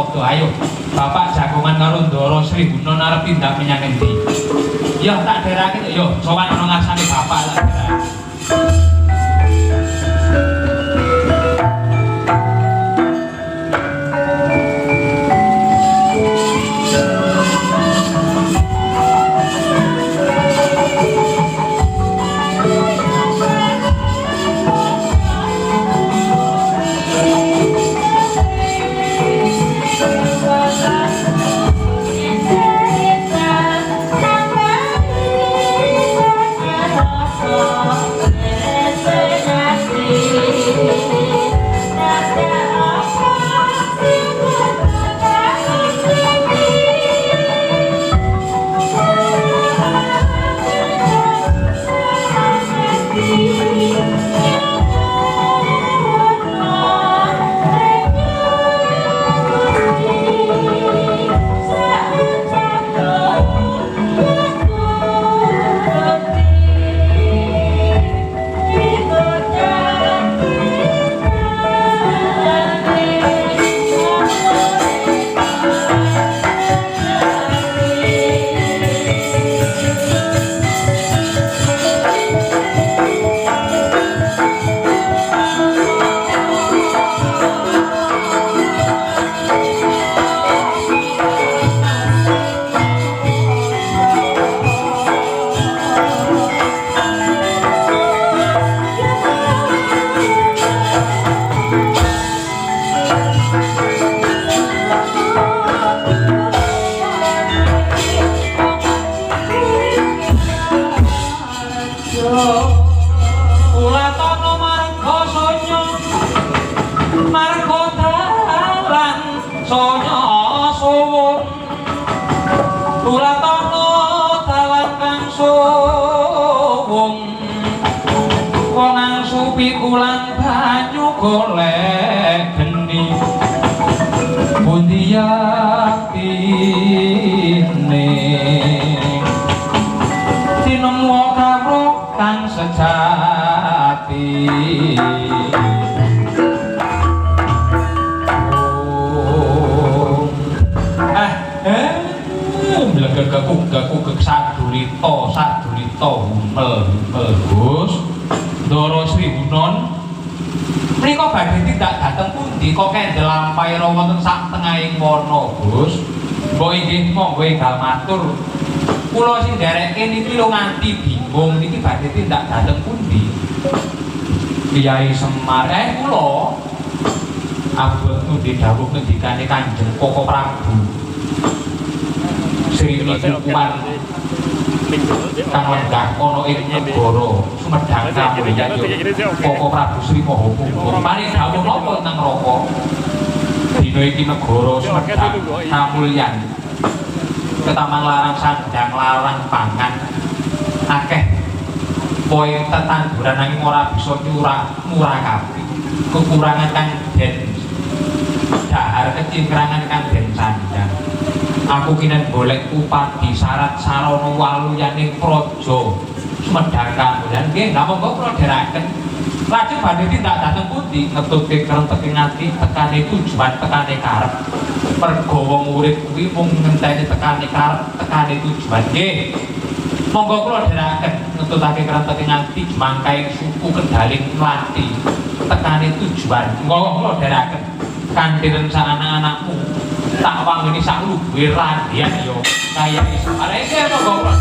sabda, ayo Bapak jagongan karo Ndara Sri Guna arep tindak menyang endi? Ya tak derake yo sowan ana ngarsane bapak tak derake. Pikulan banyu golek geni pundi yaktine tinemu karo kang sejati gaku sadulita humel Gus Ndara Sri Gunon mriko badhe tindak dhateng pundi kok kendel lampahe wonten sak tengahing wana Gus mbok inggih monggo enggal matur kula sing ndereke niki lho nganti bingung niki badhe tindak dhateng pundi Kyai Semar kula abot nundi dawuh ngendikane Kanjeng Koko Prabu Sri Kuman kang lenggah ana ing negara Sumedang Kamulyan Koko Prabu Sri Mahaputra paring dawuh napa nang neraka dina iki negara Sumedang Kamulyan ketamang larang sandang larang pangan akeh poe tetanduran nanging ora bisa murah kabeh kekurangan kang den dahar kecingkrangan kang den sandang aku kinen golek upadi syarat sarana waluyaning praja Sumedang Kamulyan nggih monggo kula dherekaken lajeng badhe tindak dhateng pundi ngetutke krenteking ati tekane tujuan tekane karep merga wong urip kuwi mung ngenteni tekane karep tekane tujuan nggih monggo kula dherekaken ngetutake krenteking ati mangkaing suku Kendaling Mlati tekane tujuan monggo kula dherekaken kanthi rencana anak-anakmu tak wangeni sak lubuhe radian yo kaya iso areke monggo kula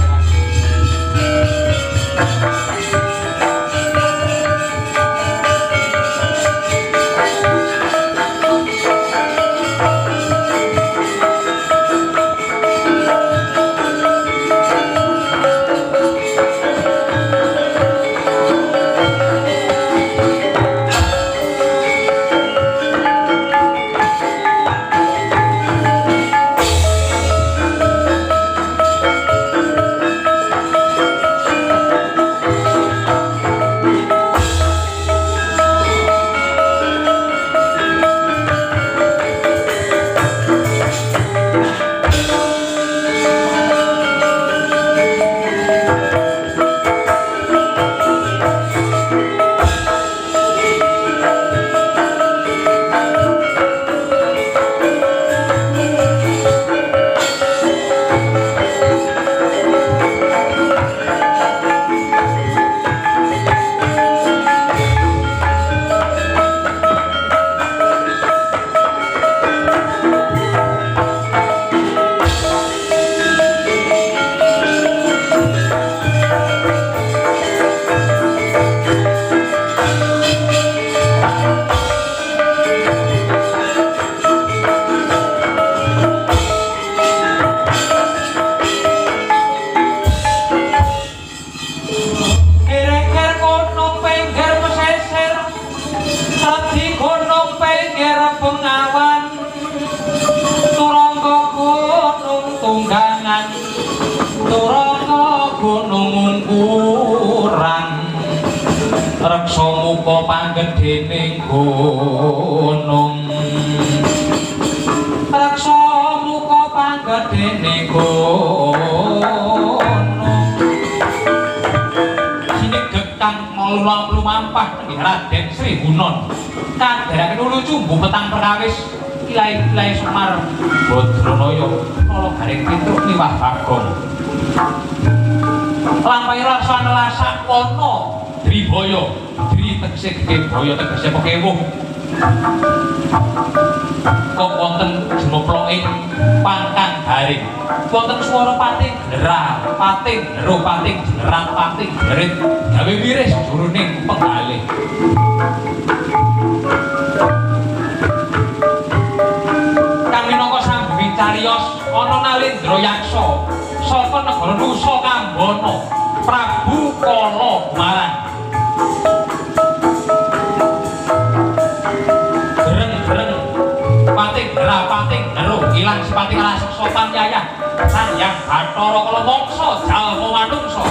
panggedening gunung raksa muka panggedening gunung sinegek kang nglulang lumampah tenging Raden Sri Gunon kang derake nulu cumbu petang perkawis ilai-ilai Semar Badranaya kala garing pitruk liwah Bagong lampahe rasane lasak wana Dribaya Dri tegese gede baya tegese pekewuh kok wonten jemoploking pangkang garing wonten swara pating gerah pating geruh pating jerang pating jerit gawe miris juruning penggalih kang minangka sambunging cariyos ana Nalendra Yaksa saka negara Nusa Kambana Prabu Kala Gumarang gereng-gereng pating gerah pating geruh ilang sipating raseksa panyayah Sanyang Bathara Kala mangsa jalma manungsa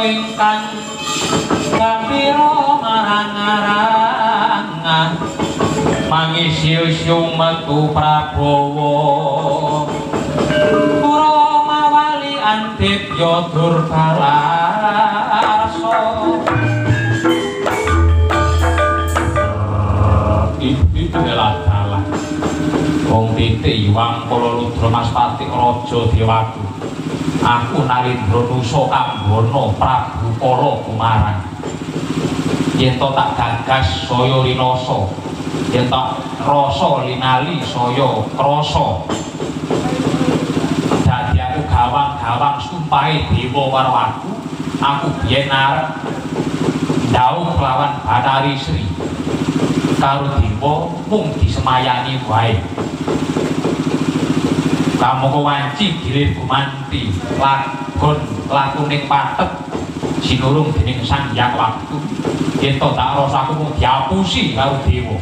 ingkang gambira marang-arangan mangisiu-siu metu Prabowo Kuramawali Antipya Durbalarsa iki dalah wong titik Iwang Kalaludra Maspati Raja Dewaku aku Nalendra Nusa Kambana Prabu Kala Gumarang yen to tak gagas saya rinasa yen tak rasa linali saya krasa dadi aku gawang-gawang sumpahe dewa karo aku biyen arep ndhawuh kelawan Bathari Sri karo dewa mung disemayani wae Kamangka wanci gilir gumanti lagon lakuning pathet sinurung dening Sang Hyang Waktu yen to tak rasa aku mung diapusi karo dewa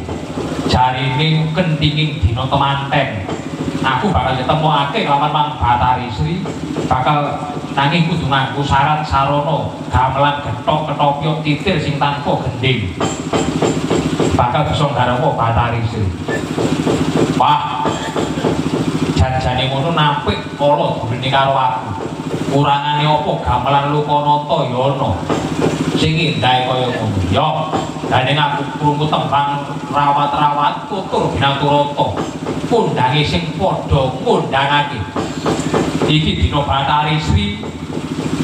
jarine kentinging dina temanten aku bakal ditemokake lawan Mang Bathari Sri bakal nanging kudu nganggo syarat sarana gamelan gethok ketopya titir sing tanpa gending bakal bisa nggarwa Bathari Sri wah janjane ngono nampik kala durene karo aku kurangane apa gamelan Lokanata ya ana sing endahe kaya ngono ya dene aku krungu tembang rawat-rawat tutur binaturata kondange sing padha ngundangake iki dina Bathari Sri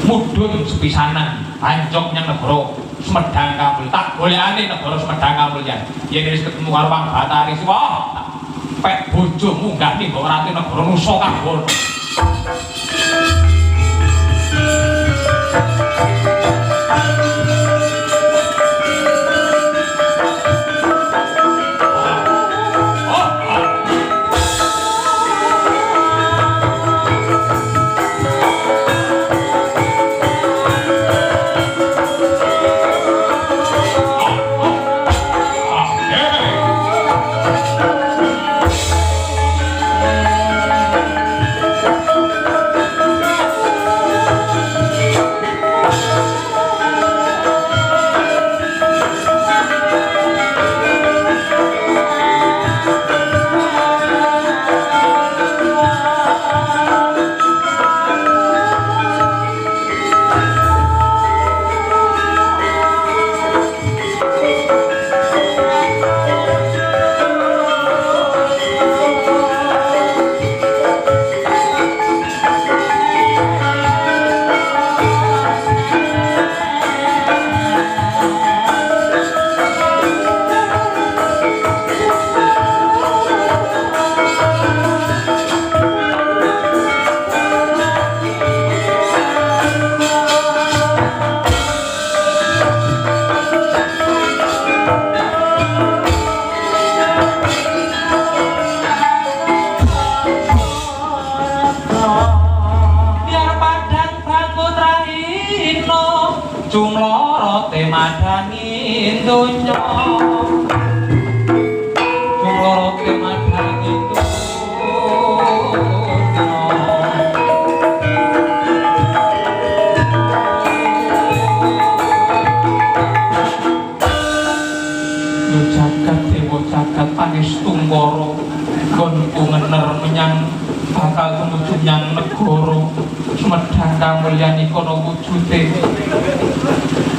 mudhun sepisanan anjok nyang negara Semedang Kamulyan tak golekane negara Semedang Kamulyan yen wis ketemu karo Mang Bathari Sri wah pek bojo munggah ning Ratu negara Nusa Kambana donya jumloro kemadhang itu jagat dewa jagat pangestu ngara nggonku ngener menyang bakal tumuju nyang negara Sumedang kamulyan kono wujude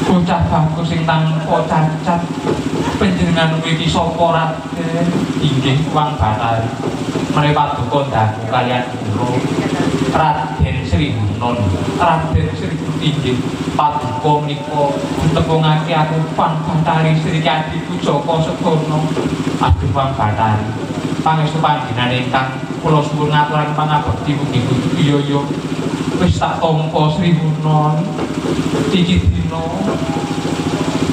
bocah bagus sing tanpa cacat panjenengan iki sapa Raden inggih Wang Batari menawi paduka daku kaliyan kula Raden Sri Hunon Raden Sri inggih paduka menika ditepungake aku Wang Batari Sri Adi Joko Sedono aduh Wang Batari pangestu panjenengan ingkang kula suwun ngaturaken pangabekti mugi-mugi iya wis tak tampa Sri Hunon iki dina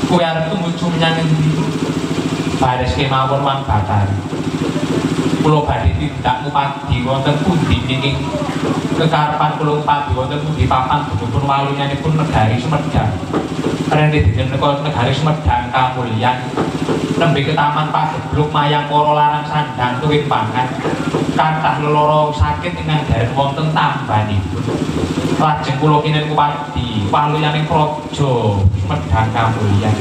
kowe arep tumuju menyang endi baris kemawon Wang Batari kula badhe tindak ngupadi wonten pundi niki kekarepan kula ngupadi wonten pundi papan pun walunyanipun negari Sumedang rene dinten menika negari Sumedang kamulyan nembe ke taman Pagebluk mayang para larang sandang tuwin pangan kathah lelara sakit ingkang derek wonten tambanipun lajeng kula kinen kupadi waluyaning praja Sumedang kamulyan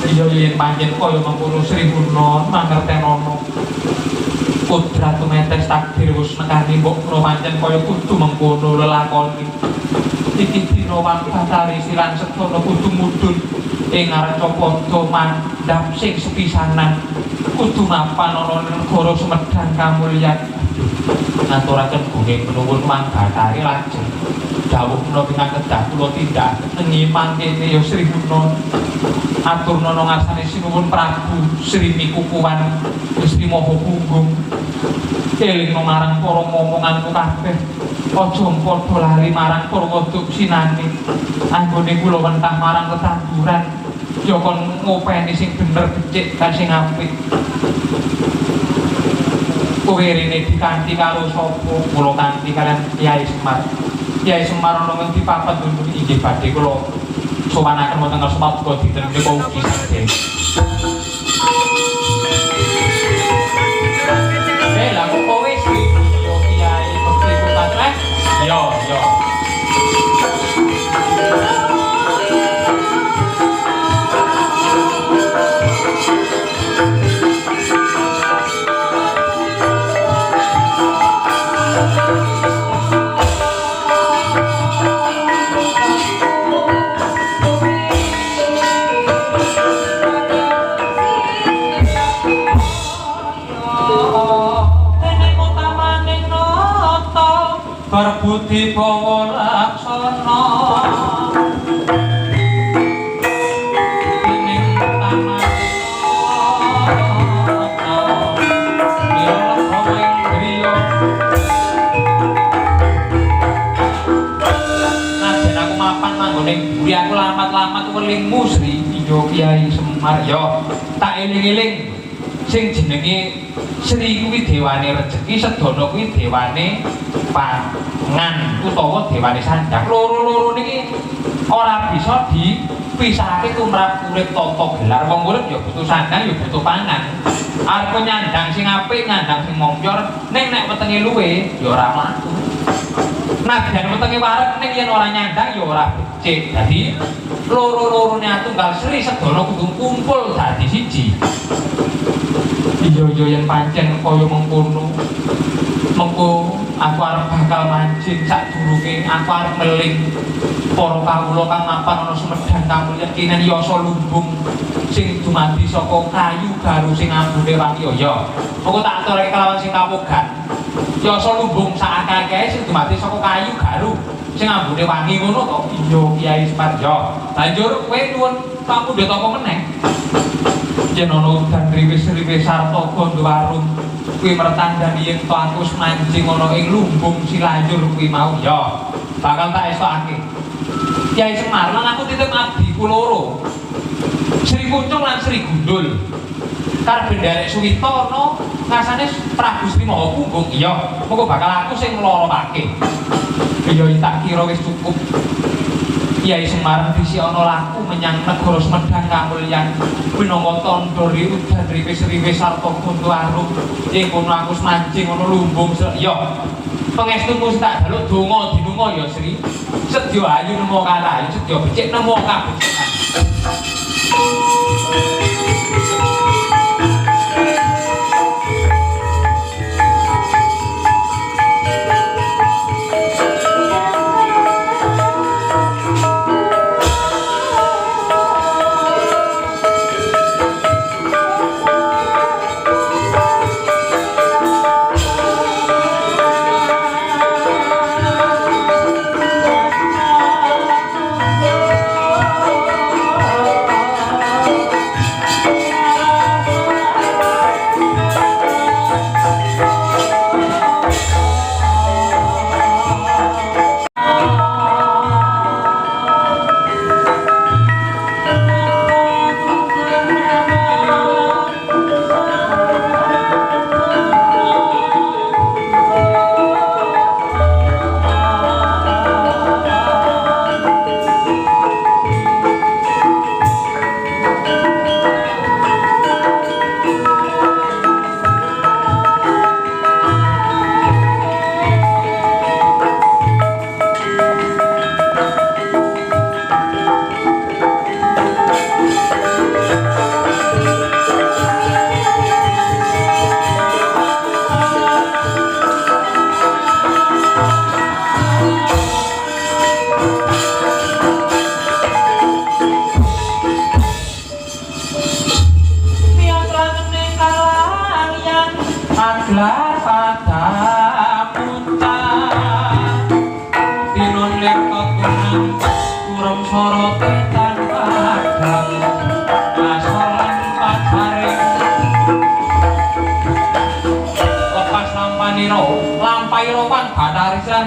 iya yen pancen kaya mengkono Sri Hunon mangertenono kodrat tumetes takdir wis nekani mbok menawa pancen kaya kudu mengkono lelakoni iki dina Wang Batari silan sedono kudu mudhun ing ngareca padha mandhap sing sepisanan kudu mapan ana negara Sumedang kamulyan ngaturaken gunging menuwun Wang Batari lajeng dawuh menawa ingkang kedah kula tindak nengi mangkene ya Sri Hunon aturna ngarsane sinuwun Prabu Sri Mikukuwan Gusti Maha Punggung eling marang para momonganku kabeh aja padha lali marang Purwaduk sinane anggone kula wentah marang tetanduran ya kon ngopeni sing bener becik lan sing apik kowe rene dikanthi karo sapa kula kanthi kalian Kyai Semar ana ing papat dunung inggih badhe kula sowanaken wonten Sumatra dinten menika ugi saged lah kowe sing yo Kyai mesti kuwi yo berbudi bawa laksana ini taman ya komeng griya najen aku mapan manggoning buri aku lamat-lamat welingmu Sri iya Kyai Semar ya tak eling-eling sing jenenge Sri kuwi dewane rejeki sedono kuwi dewane pangan utawa dewane sandang loro-loro niki ora bisa dipisahake tumrap urip tata gelar wong urip ya butuh sandang ya butuh pangan arep nyandang sing apik nyandang sing moncor ning nek wetenge luwe ya ora mlaku najan wetenge wareg ning yen ora nyandang ya ora becik dadi loro-lorone tunggal Sri sedono kudu kumpul dadi siji iya yen pancen kaya mengkono mengko aku arep bakal mancing sadurunge aku arep meling para kawula kang mapan ana Sumedang kamulyan kinen yasa lumbung sing dumadi saka kayu garu sing ambune wangi ya mengko tak aturake kelawan sing kawogan yasa lumbung sak akeh sing dumadi saka kayu garu sing ambune wangi ngono to iya Kyai Semar ya banjur kowe nuwun pamundhut apa meneh yen ana udan riwis-riwis sarta bondo warung kuwi mertandani yen to aku mancing ana ing lumbung Silayur kuwi mau ya bakal tak esokake Kyai Semar lan aku titip abdiku loro Sri Kuncung lan Sri Gundul karep nderek Suwitono ngasane Prabu Sri Maha Punggung iya mengko bakal aku sing nglolopake iya tak kira wis cukup Kyai Semar disi ana laku menyang negara Semedang kamulyan minangka tandha riudan riwis-riwis sarta kuntu arum ing kono aku mancing ana lumbung ya pangestumu tak jaluk donga dinunga ya Sri sedya ayu nemu kalayu sedya becik nemu kabecikan.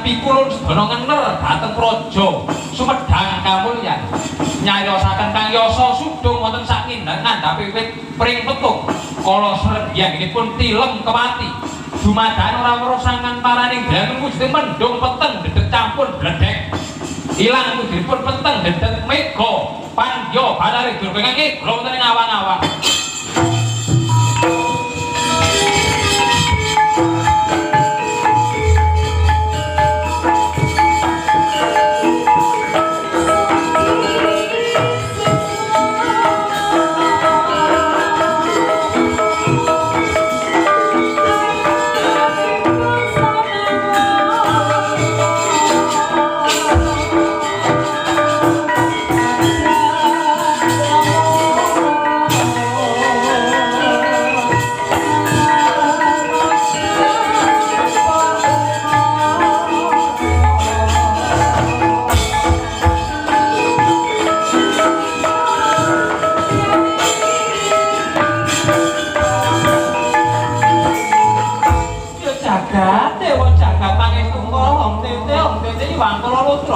Pikulun sedana ngener dhateng praja Sumedang kamulyan nyayosaken Kang Yasa Sudung wonten sakindang ngandhapi wit pring petung kala srenggyanipun tilem kemati dumadakan ora weruh sangan paraning dalang wujud mendung peteng dedeg campur bledhek ilang wujudipun peteng dedeg mega pandya badari durga ingkang wonten ing awang-awang.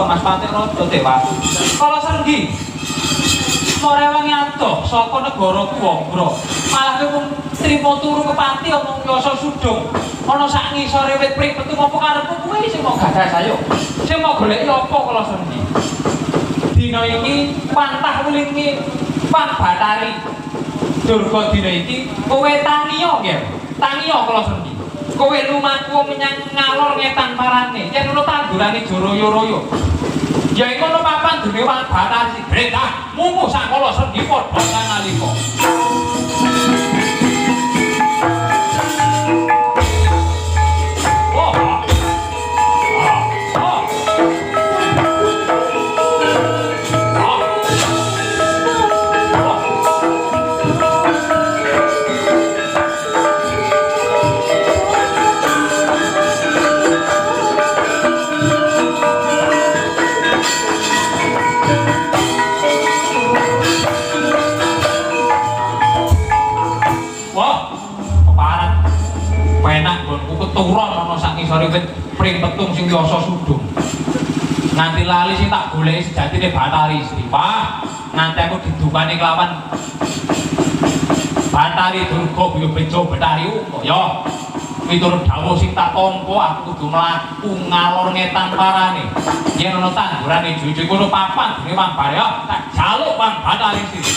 Mas Pati Raja Dewa kala senggi morewangi adoh saka negara Kuwabra malah wong trima turu kepati ana Yasa Sudung ana sak ngisore wit pring petung apa karepmu kuwi sing mau gadah sayo sing mau goleki apa kala senggi dina iki pantah welingi Pang Bathari Durga dina iki kowe tangiya nggih tangiya kala senggi kowe lumaku menyang ngalor ngetan parane yen ono tandurane Joroyo-royo ya iku ono papan dene Pang Bathari Breta mungku sak kala senggi padha nalika keturon ana sak ngisore wit pring petung sing Yasa Sudung. Nganti lali sing tak goleki sejatine Bathari Sri. Pak, nganti aku didukani kelawan Bathari Durga Biyo Bejo Betari uga ya. miturut dawuh sing tak tampa aku kudu mlaku ngalor ngetan parane. Yen ana tandurane juju kono papan dene Wang Barya tak jaluk Wang Bathari sini.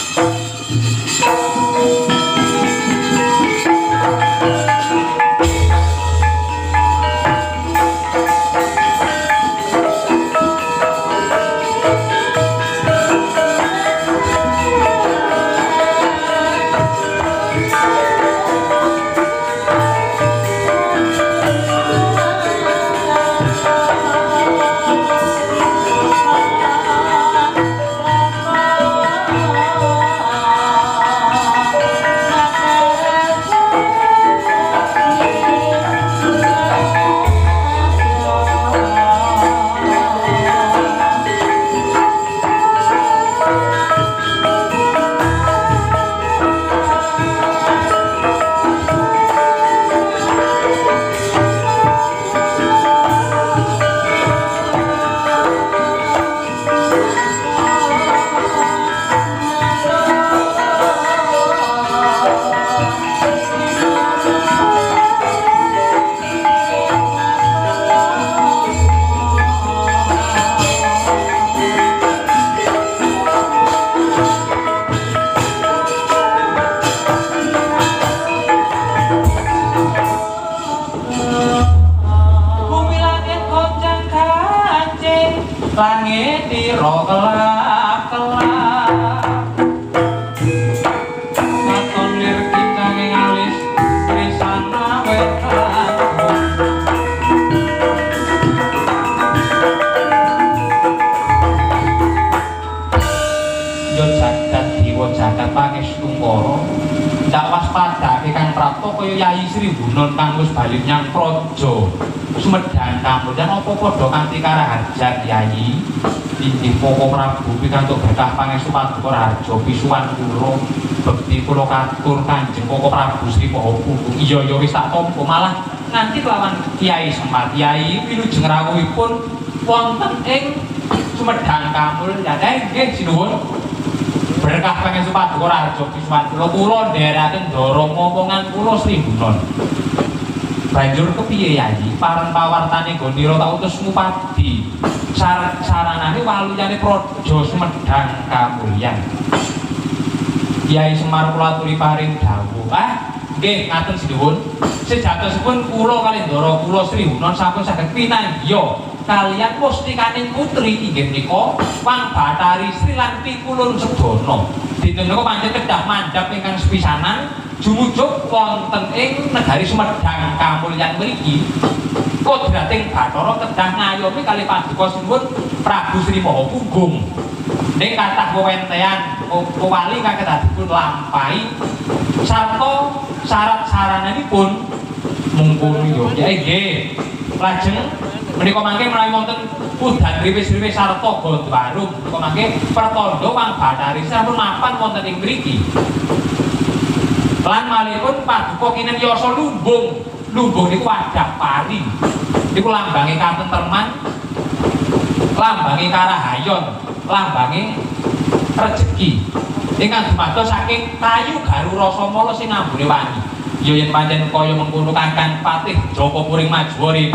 Langit diro kelap-kelap katon lir kincang ing alis tresana wetan yo jagat dewa jagat pangestu para ndak waspadake Kang Prapto kaya Yayi Sri Bunon kang wis bali nyang praja Sumedang kampung dan apa padha kanthi karaharjan Yayi inggih Koko Prabu pikantuk berkah pangestu paduka raja pisuwan kula bekti kula katur Kanjeng Koko Prabu Sri Mahaputu iya ya wis tak tampa malah nganti kelawan Kyai Semar Yayi wilujeng rawuhipun wonten ing Sumedang kampung ya nggih sinuwun berkah pangestu paduka raja pisuwan kula ndherekaken ndara momongan kula Sri Bunon. Banjur kepiye Yayi pareng pawartane Gondira tak utus Ngupadi saranane waluyane praja Sumedang kamulyan. Kyai Semar kula aturi paring dawuh. Nggih ngaten sinuwun. Sejatosipun kula kalih ndara kula Sri Bunon sampun saged pinanggih kaliyan mustikaning putri inggih menika Wang Bathari Sri lan Pikulun Sedana. Dinten menika pancen kedah mandhap ingkang sepisanan jumujug wonten ing negari Sumedang kamulyan mriki. Kodrating Bathara kedah ngayomi kalih paduka sinuwun Prabu Sri Mahapunggung. Ning kathah wewentehan wali kang kedah dipun lampahi sarta syarat-syarananipun mungkul yo nggih. Lajeng menika mangke menawi wonten udan riwis-riwis sarta Gondwarum menika mangke pertanda Wang Bathari sampun mapan wonten ing mriki. Lan malihipun paduka kinen yasa lumbung. Lumbung niku wadah pari. Niku lambange katentreman, lambange karahayon, lambange rejeki. Ingkang dumados saking kayu garu rasa mala sing ambune wangi. Ya yen pancen kaya mengkono Kakang Patih Jaka Puring Majwari.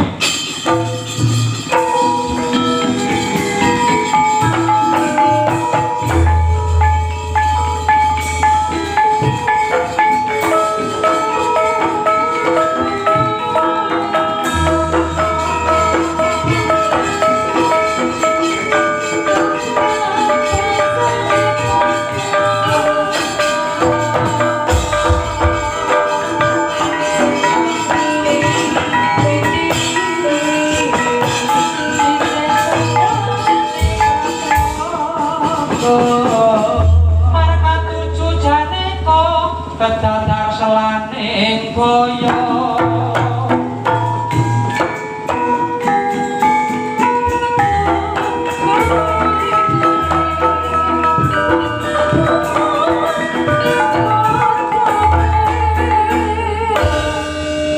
Kedadar selaning boyo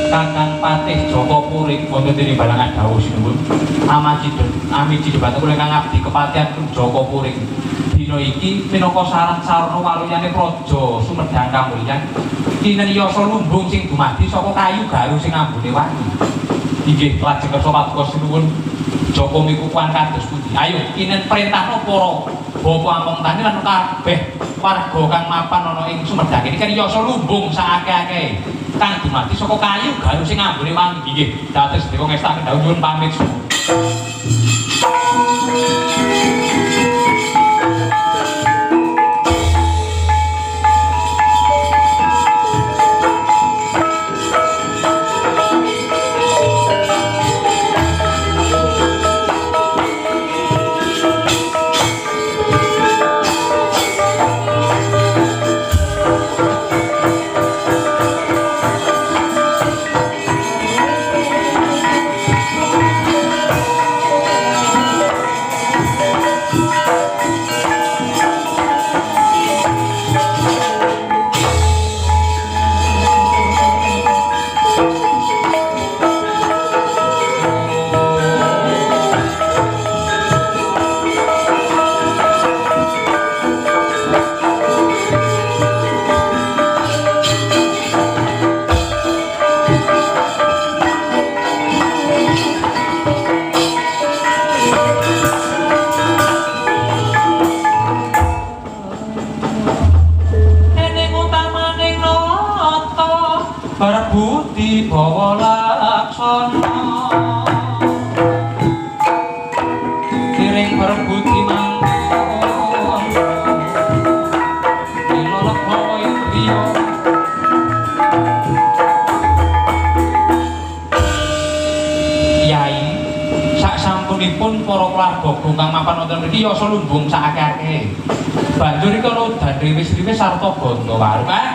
Kakang Patih Jaka Puring wonten ing balangan dawuh sinuwun amiji debat kula ingkang abdi kepatihan Jaka Puring dina iki minangka sarang sarana waluyane praja Sumedang Kamulyan kinen yasa lumbung sing dumadi saka kayu garu sing ambune wangi. Inggih lajeng kersa paduka sinuwun Joko mikukuhan kados pundi. Ayo kinen perintahno para bapa among tani lan kabeh warga kang mapan ana ing Sumedang iki kan yasa lumbung sakake-ake kang dumadi saka kayu garu sing ambune wangi. Inggih dados dewa ngestaken dawuh nyuwun pamit. Berbudi bawa laksana kiring berbudi mangkon ilolak bawa ikriyo Yai sak sampunipun para keluarga kang mapan wonten mriki yasa lumbung sakake banjur iki ana dadriwis-riwis sarta gandha warung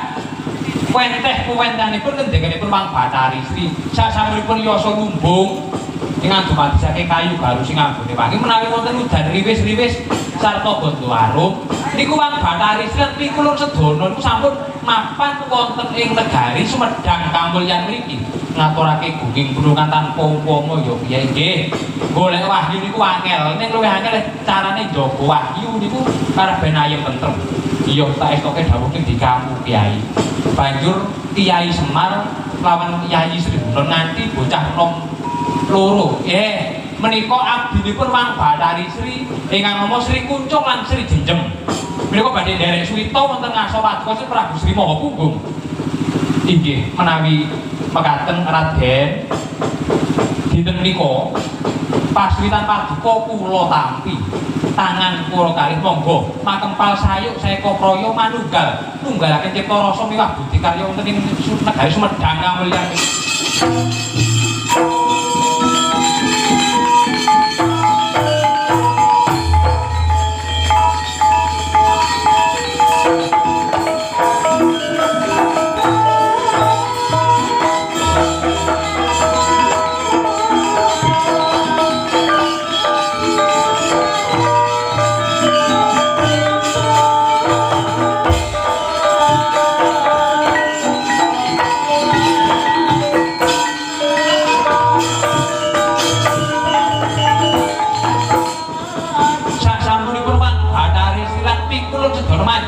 wenteh kuwentanipun kendhenganipun Wang Bathari Sri sasampunipun yasa lumbung ingkang dumadi saking kayu garu sing ambune wangi menawi wonten udan riwis-riwis sarta gandha warung niku Wang Bathari Sri lan pikulun sedana niku sampun mapan wonten ing negari Sumedang Kamulyan mriki ngaturake gunging bulungan tanpa upama ya piye nggih golek wahyu niku angel ning luwih angel carane njaga wahyu niku karep ben ayem tentrem iya tak estoke dawuh ing dikamu Kyai banjur Kyai Semar lawan Kyai Sri Bulan nganti bocah nom loro menika abdinipun Wang Bathari Sri ingkang nama Sri Kuncung lan Sri Jenjem menika badhe nderek suwita wonten ngaso paduka Prabu Sri Mahapunggung inggih menawi mekaten Raden dinten menika paswitan paduka kula tampi tangan kula kalih monggo makempal sayuk seka praya manunggal tunggalaken cipta rasa miwah budi karya wonten ing negari Sumedang Kamulyan.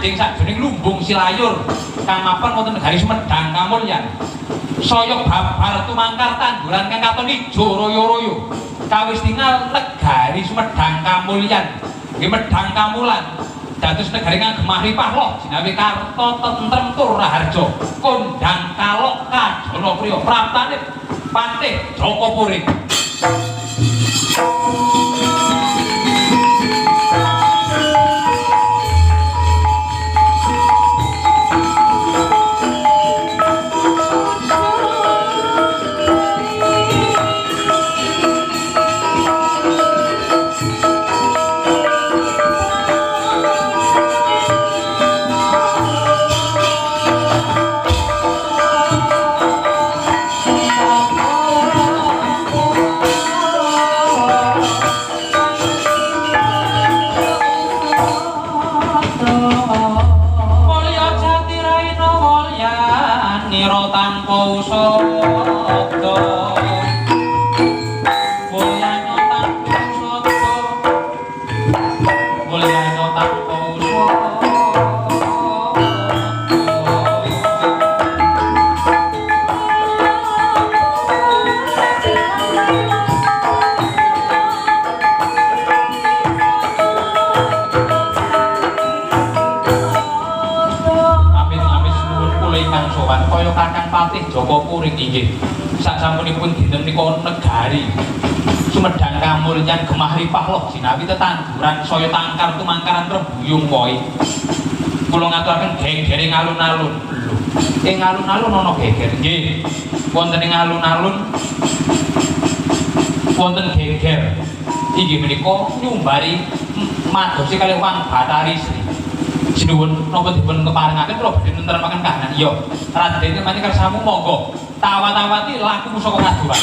Sakjroning lumbung silayur kang mapan wonten negari Sumedang Kamulyan saya babar tumangkar tanduran kang katon ijo royo-royo kawis tinggal negari Sumedang Kamulyan nggih Medang Kamulan dados negari kang gemah ripah loh jinawi karta tentrem tur raharja kondang kalok kajana priya praptane Patih Jaka Puring. Mulyana tanpa jawab kaya Kakang Patih Joko Puring inggih. Sasampunipun dinten menika negari Sumedang kamulyan gemah ripah loh jinawi tetanduran saya tangkar tumangkaran rebuyung woi. Kula ngaturaken geger ing alun-alun. Lho, ing alun-alun ana geger nggih. Wonten ing alun-alun wonten geger. Inggih menika nyumbari madosi kalih Wang Bathari Sri. Sinuwun napa dipun keparengaken kula badhe nentremaken kahanan. Iya, Raden menika kersamu monggo. Tawat-tawati laku saka kaduran.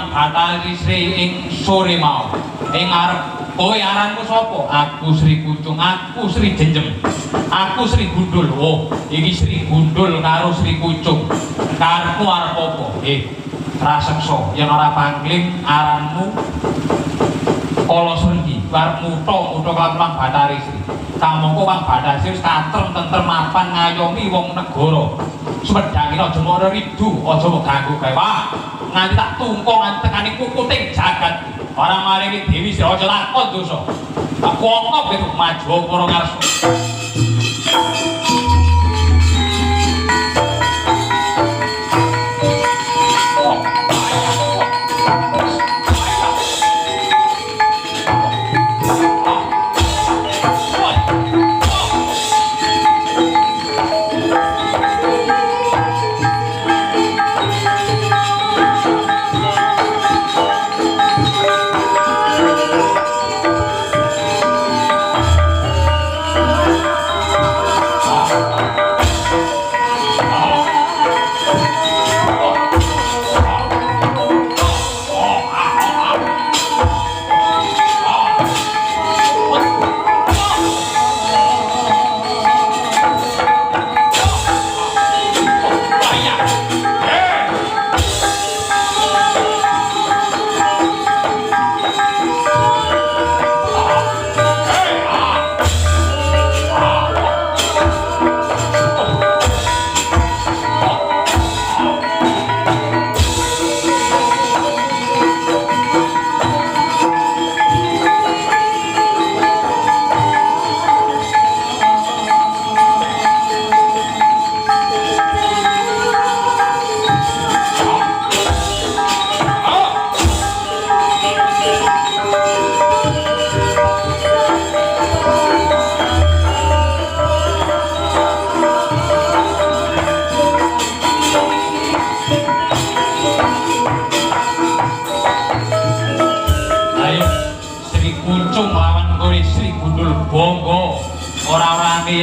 Bathari Sri ing sore mau ing arep kowe aranmu sapa? Aku Sri Kucung, aku Sri Jenjem, aku Sri Gundul. Oh, iki Sri Gundul karo Sri Kucung. Karepmu arep apa? Raseksa yen ora pangling aranmu Kala Srenggi arep mutha kelawan Bathari Sri. Kamangka Wang Bathari Sri katrem tentrem mapan ngayomi wong negara. Sumedang iki aja mara ridu, aja ganggu gawe. Wah, nganti tak tungkong nganti tekani kukuting jagat. Ora maringi Dewi Sri aja lakon dosa. Tak kongkop itu maju para ngarsa.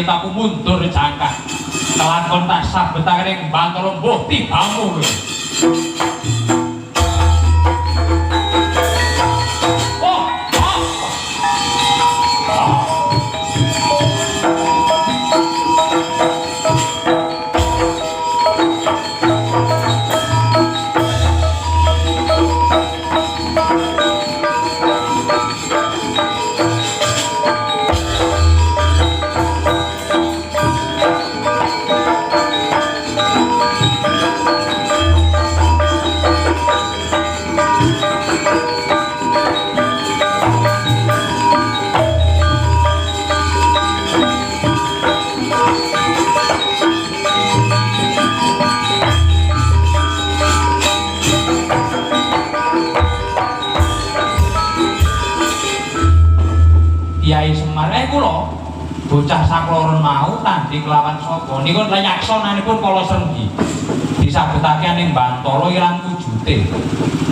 Aku mundur jangkah kelakon tak sabetake ning Bantala mbuh tibamu. bocah sakloron mau tanding kelawan sapa niku layaksonanipun kala Srenggi disabetake ning Bantala irang wujute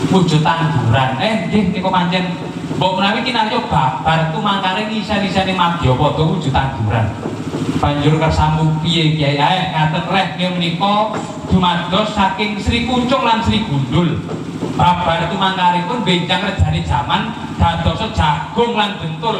wujud tanduran nggih niku pancen mbok menawi kinarya babar tumangkare ngisen-isene Madyapada wujud tanduran banjur kersamu piye Kyai ngaten reh nggih menika dumados saking Sri Kuncung lan Sri Gundul babar tumangkaripun benjang rejane jaman dados jagung lan bentul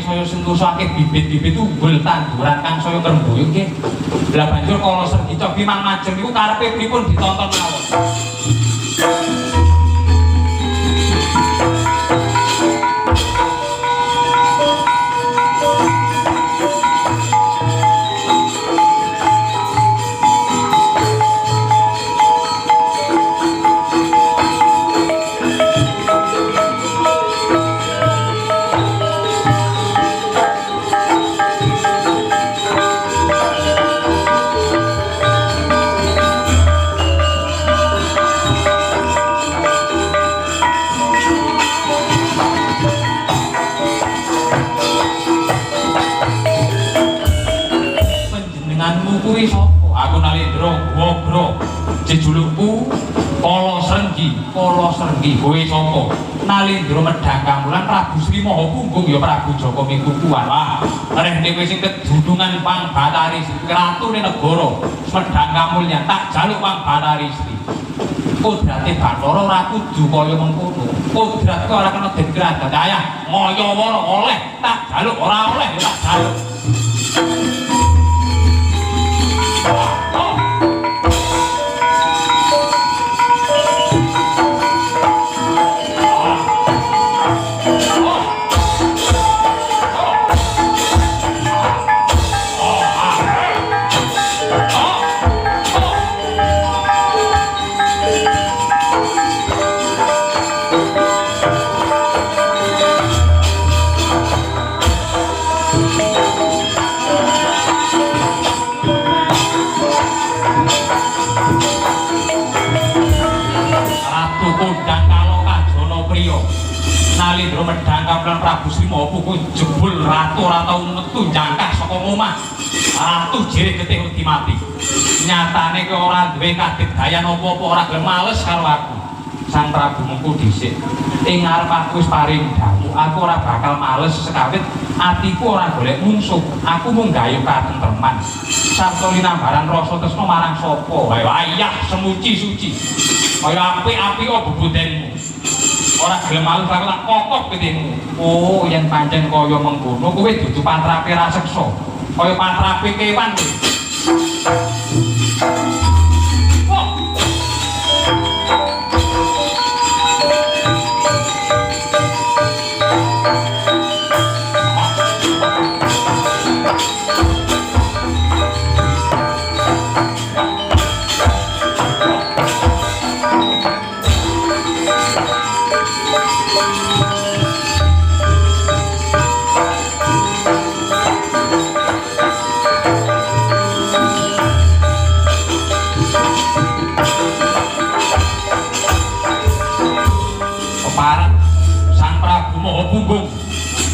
saya sentusake bibit-bibit unggul tanduran kang saya ngrembuyung nggih. Lah banjur kala Srenggi Cobi Mang Majeng niku karepe pripun ditonton mawon. Kuwi sapa? Aku Nalendra Gobro. Jejulukku Kala Srenggi, Kala Srenggi. Kowe sapa? Nalendra Medhang Kamulan Prabu Sri Mahapunggung ya Prabu Jaka Mingkukuwan. Wah, reh kowe sing kedudungan Pang Batari Sri ratune negara. Medhang Kamulyan tak jaluk Pang Batari Sri. Kodrate Bathara ora kudu kaya mengkono. Kodratku ora kena degradat. Ayah, ngaya wara oleh, tak jaluk ora oleh tak jaluk. Nalendra Medhang Kamulan Prabu Sri Mahapunggung jebul ratu ora tau metu njangkah saka omah. Ratu jere getih wedi mati. Nyatane kowe ora duwe kadigdayan apa-apa, ora gelem males karo aku. Sang Prabu mengko dhisik. Ing ngarep aku wis paring dawuh, aku ora bakal males sekawit atiku ora golek mungsuh. Aku mung gayuh katentreman. Sarta linambaran rasa tresna marang sapa wae. Wayah semuci-suci. Kaya apik-apik kok bebudenmu. Ora gelem malu aku tak kokok getihmu. Oh, yen pancen kaya mengkono kowe dudu patrape raseksa. Kaya patrape kewan.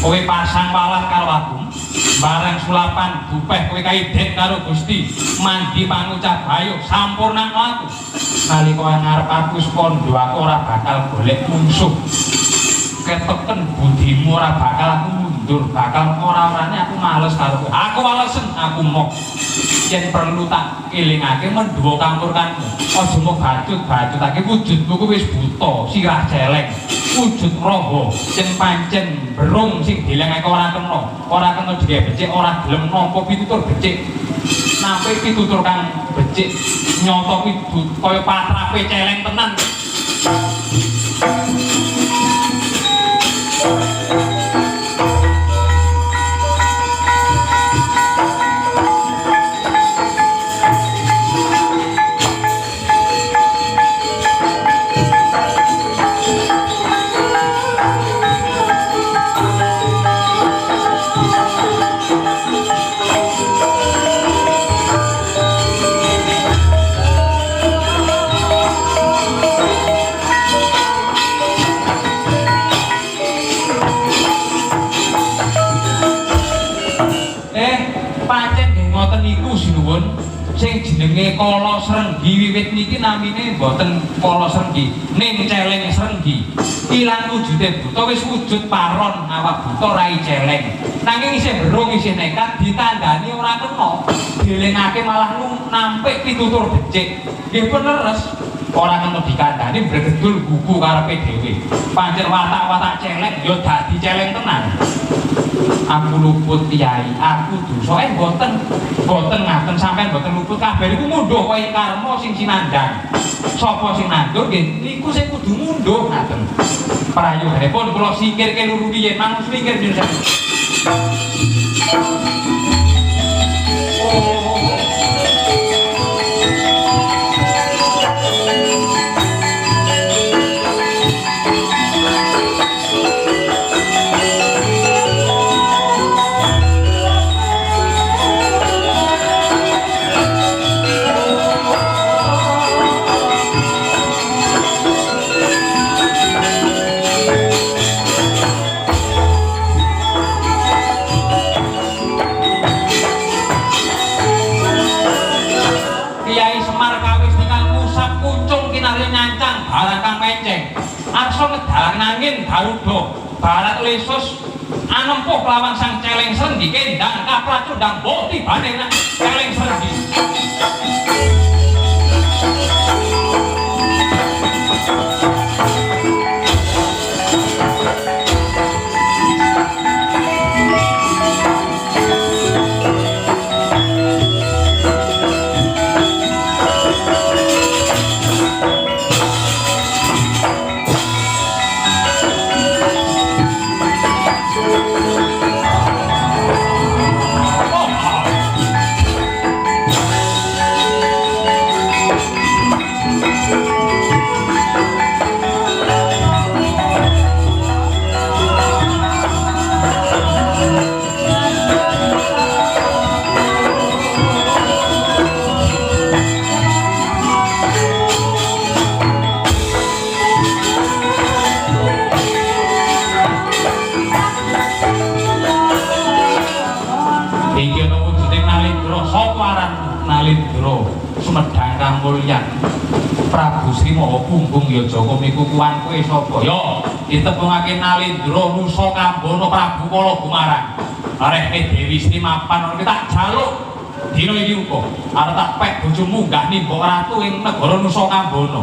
Kowe pasang walat karo aku barang sulapan dupeh kowe kaidhet karo Gusti mandi pangucap ayo sampurnakno aku nalika ngarep aku kondo aku ora bakal golek mungsuh keteken budimu ora bakal aku mundur bakal ora-orane aku males karo kowe aku walesen aku mok yen perlu tak elingake mendhuwa kampurkanmu aja mok bacut-bacutake wujudmu kuwi wis buta sirah celeng wujud roho yen pancen berung sing dilengake ora kena digawe becik ora gelem nampa pitutur becik nampi pitutur kang becik nyata kuwi kaya patrape celeng tenan. sing jenenge Kala Srenggi wiwit niki namine mboten Kala Srenggi ning Celeng Srenggi. Ilang wujude buta wis wujud paron awak buta rai celeng. Nanging isih berung isih nekat ditandani ora kena. Dilingake malah nampik pitutur becik. Nggih peneres. Ora kena dikandani bregedul gugu karepe dhewe. Pancen watak-watak celeng ya dadi celeng tenan. Aku luput Kyai, aku dosa mboten ngaten sampean mboten luput kabeh niku mundhuh kaya karma sing sinandang. Sapa sing nandur nggih niku sing kudu mundhuh ngaten. Prayoganipun kula sikirke luru riyen manung mikir jenengan. Arsa ngedalang nangin Garuda barat lesus anempuh lawan sang Celeng Srenggi kendang kaplacu ndang mbok tibane nang Celeng Srenggi. Sumedang kamulyan Prabu Sri Maha Bumbung ya Joko mikukuhan kowe sapa? Ya, ditepungake Nalendra Nusa Kambana Prabu Kala Gumarang. Arek Dewi Sri mapan ora tak jaluk dina iki uga arep tak pek bojo munggah nimbok ratu ing negara Nusa Kambana.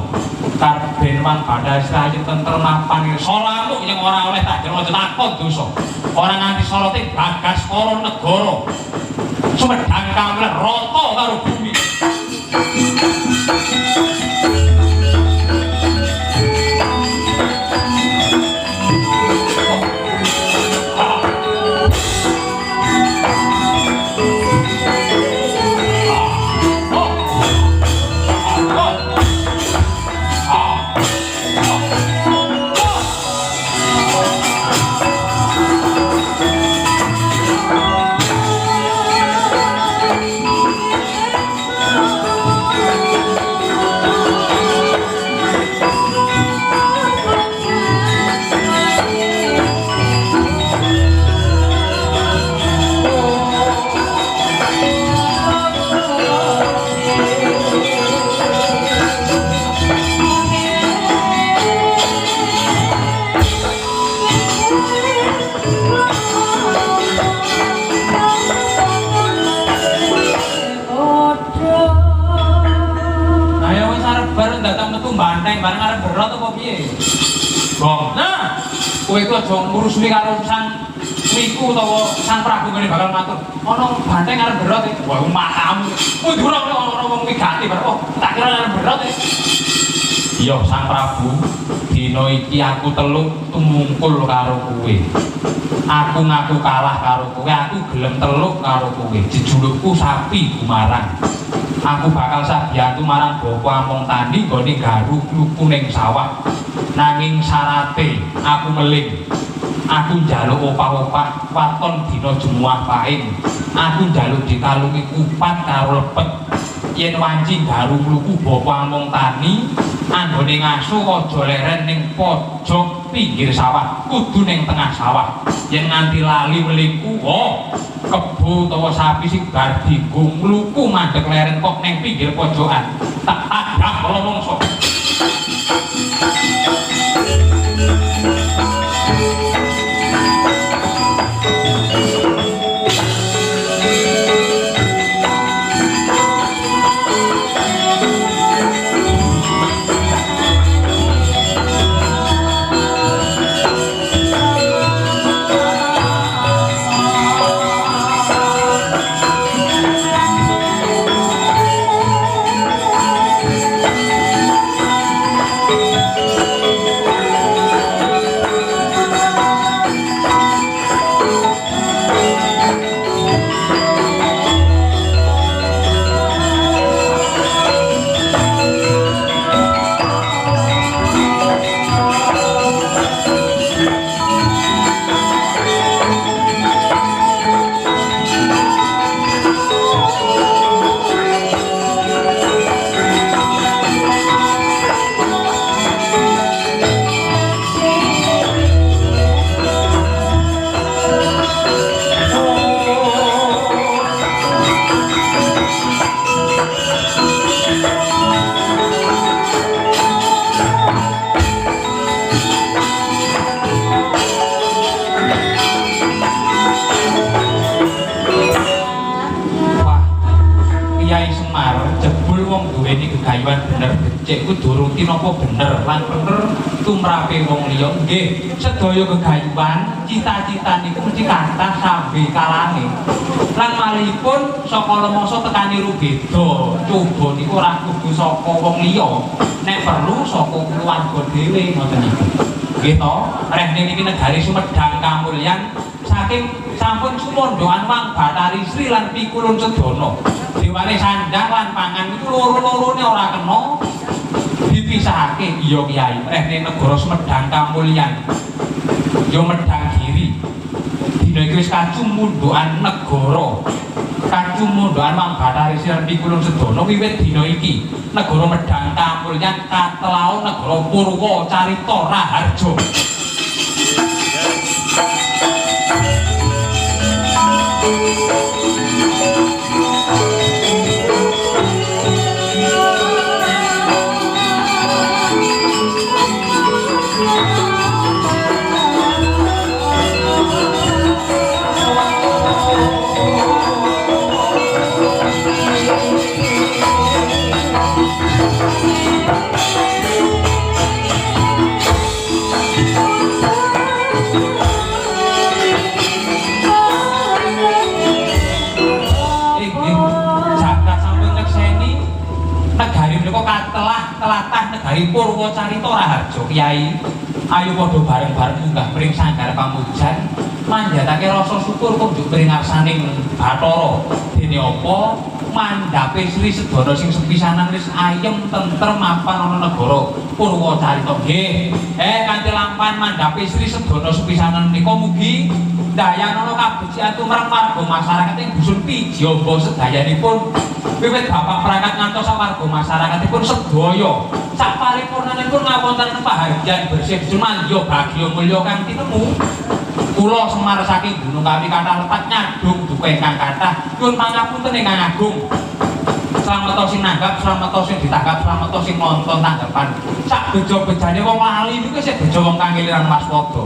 Karben wan badhe sayu tentrem mapan salamuk yang ora oleh tak jero takon dosa. Ora nganti sorote Bagas Kara negara. Sumedang kamulyan rata karo bumi. Barang arep berat apa piye? Bong. Nah, kowe iku aja ngurusne karo sang niku utawa sang Prabu ngene bakal matur. Ana banteng arep berat e. Wah, matamu. Kowe durung ana wong migati bar. Oh, tak kira arep berat e. Iya, sang Prabu, dina iki aku teluk tumungkul karo kowe. Aku ngaku kalah karo kowe, aku gelem teluk karo kowe. Jejulukku Sapi Gumarang. Aku bakal sabiyantu marang Bapa Among Tandhi nggone garuk lupu ning sawah. Nanging syarate aku meling. Aku njaluk opah-opah waton dina Jemuah Paing. Aku njaluk dikalungi kupat karo lepet. yen wanci garung luku bapa wong tani anggone ngaso aja leren ning pojok pinggir sawah kudu ning tengah sawah yen nganti lali mliku kebo utawa sapi sing bar digung luku mandeg leren kok ning pinggir pojokan tak tabrak karo mongso. Gegayuan bener becik ku duruti napa bener lan bener tumrape wong liya nggih sedaya gegayuan cita-cita niku mesti kathah sambe kalane lan malihipun saka lemasa tekaniru beda coba niku ora kudu saka wong liya nek perlu saka keluarga dhewe ngoten niku nggih to rene niki negari Sumedang Kamulyan saking sampun sumondoan Wang Bathari Sri lan pikulun sedana dewane sandang lan pangan itu loro-lorone ora kena dipisahake iya Kyai rene negara Sumedang Kamulyan ya Medang Giri dina iki wis kacumundukan negara kacumundukan Wang Bathari Sri lan pikulun sedana wiwit dina iki negara Medang Kamulyan katelaon negara Purwacarita Raharja. Telatah negari Purwacarita Raharja Kyai ayo padha bareng-bareng munggah mring sanggar pamujan manjatake rasa syukur kunjuk mring ngarsaning Bathara dene apa mandhape Sri sedana sing sepisanan wis ayem tentrem mapan ana negara Purwacarita nggih kanthi lampahan mandhape Sri sedana sepisanan menika mugi dayanana kabecikan tumrap warga masyarakat ing dusun Pijamba sedayanipun wiwit bapak perangkat ngantos warga masyarakatipun sedaya sak paripurnanipun ngawontenaken pahargyan bersih Jumanjo bagya mulya kang tinemu kula Semar saking Gunung Kawi kathah lepat nyadung duka ingkang kathah nyuwun pangapunten ingkang agung slamet sing nanggap slamet sing ditangkap slamet sing nonton tanggapan sak beja-bejane wong lali niku sing beja wong kang ngiliran waspada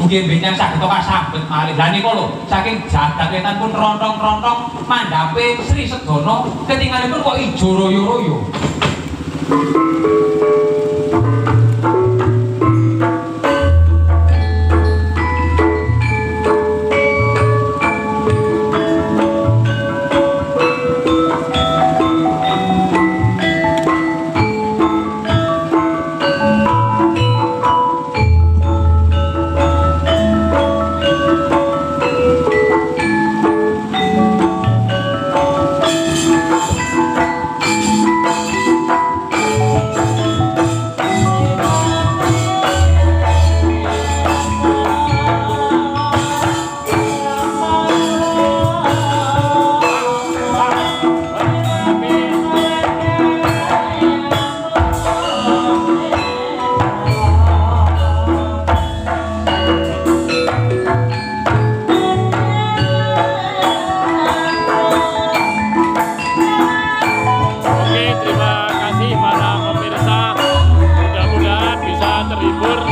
mugi benyang saged kasambet malih lha niku lho saking jagat wetan pun rontong-rontong mandhape Sri sedana ketingalipun kok ijo royo-royo. Ber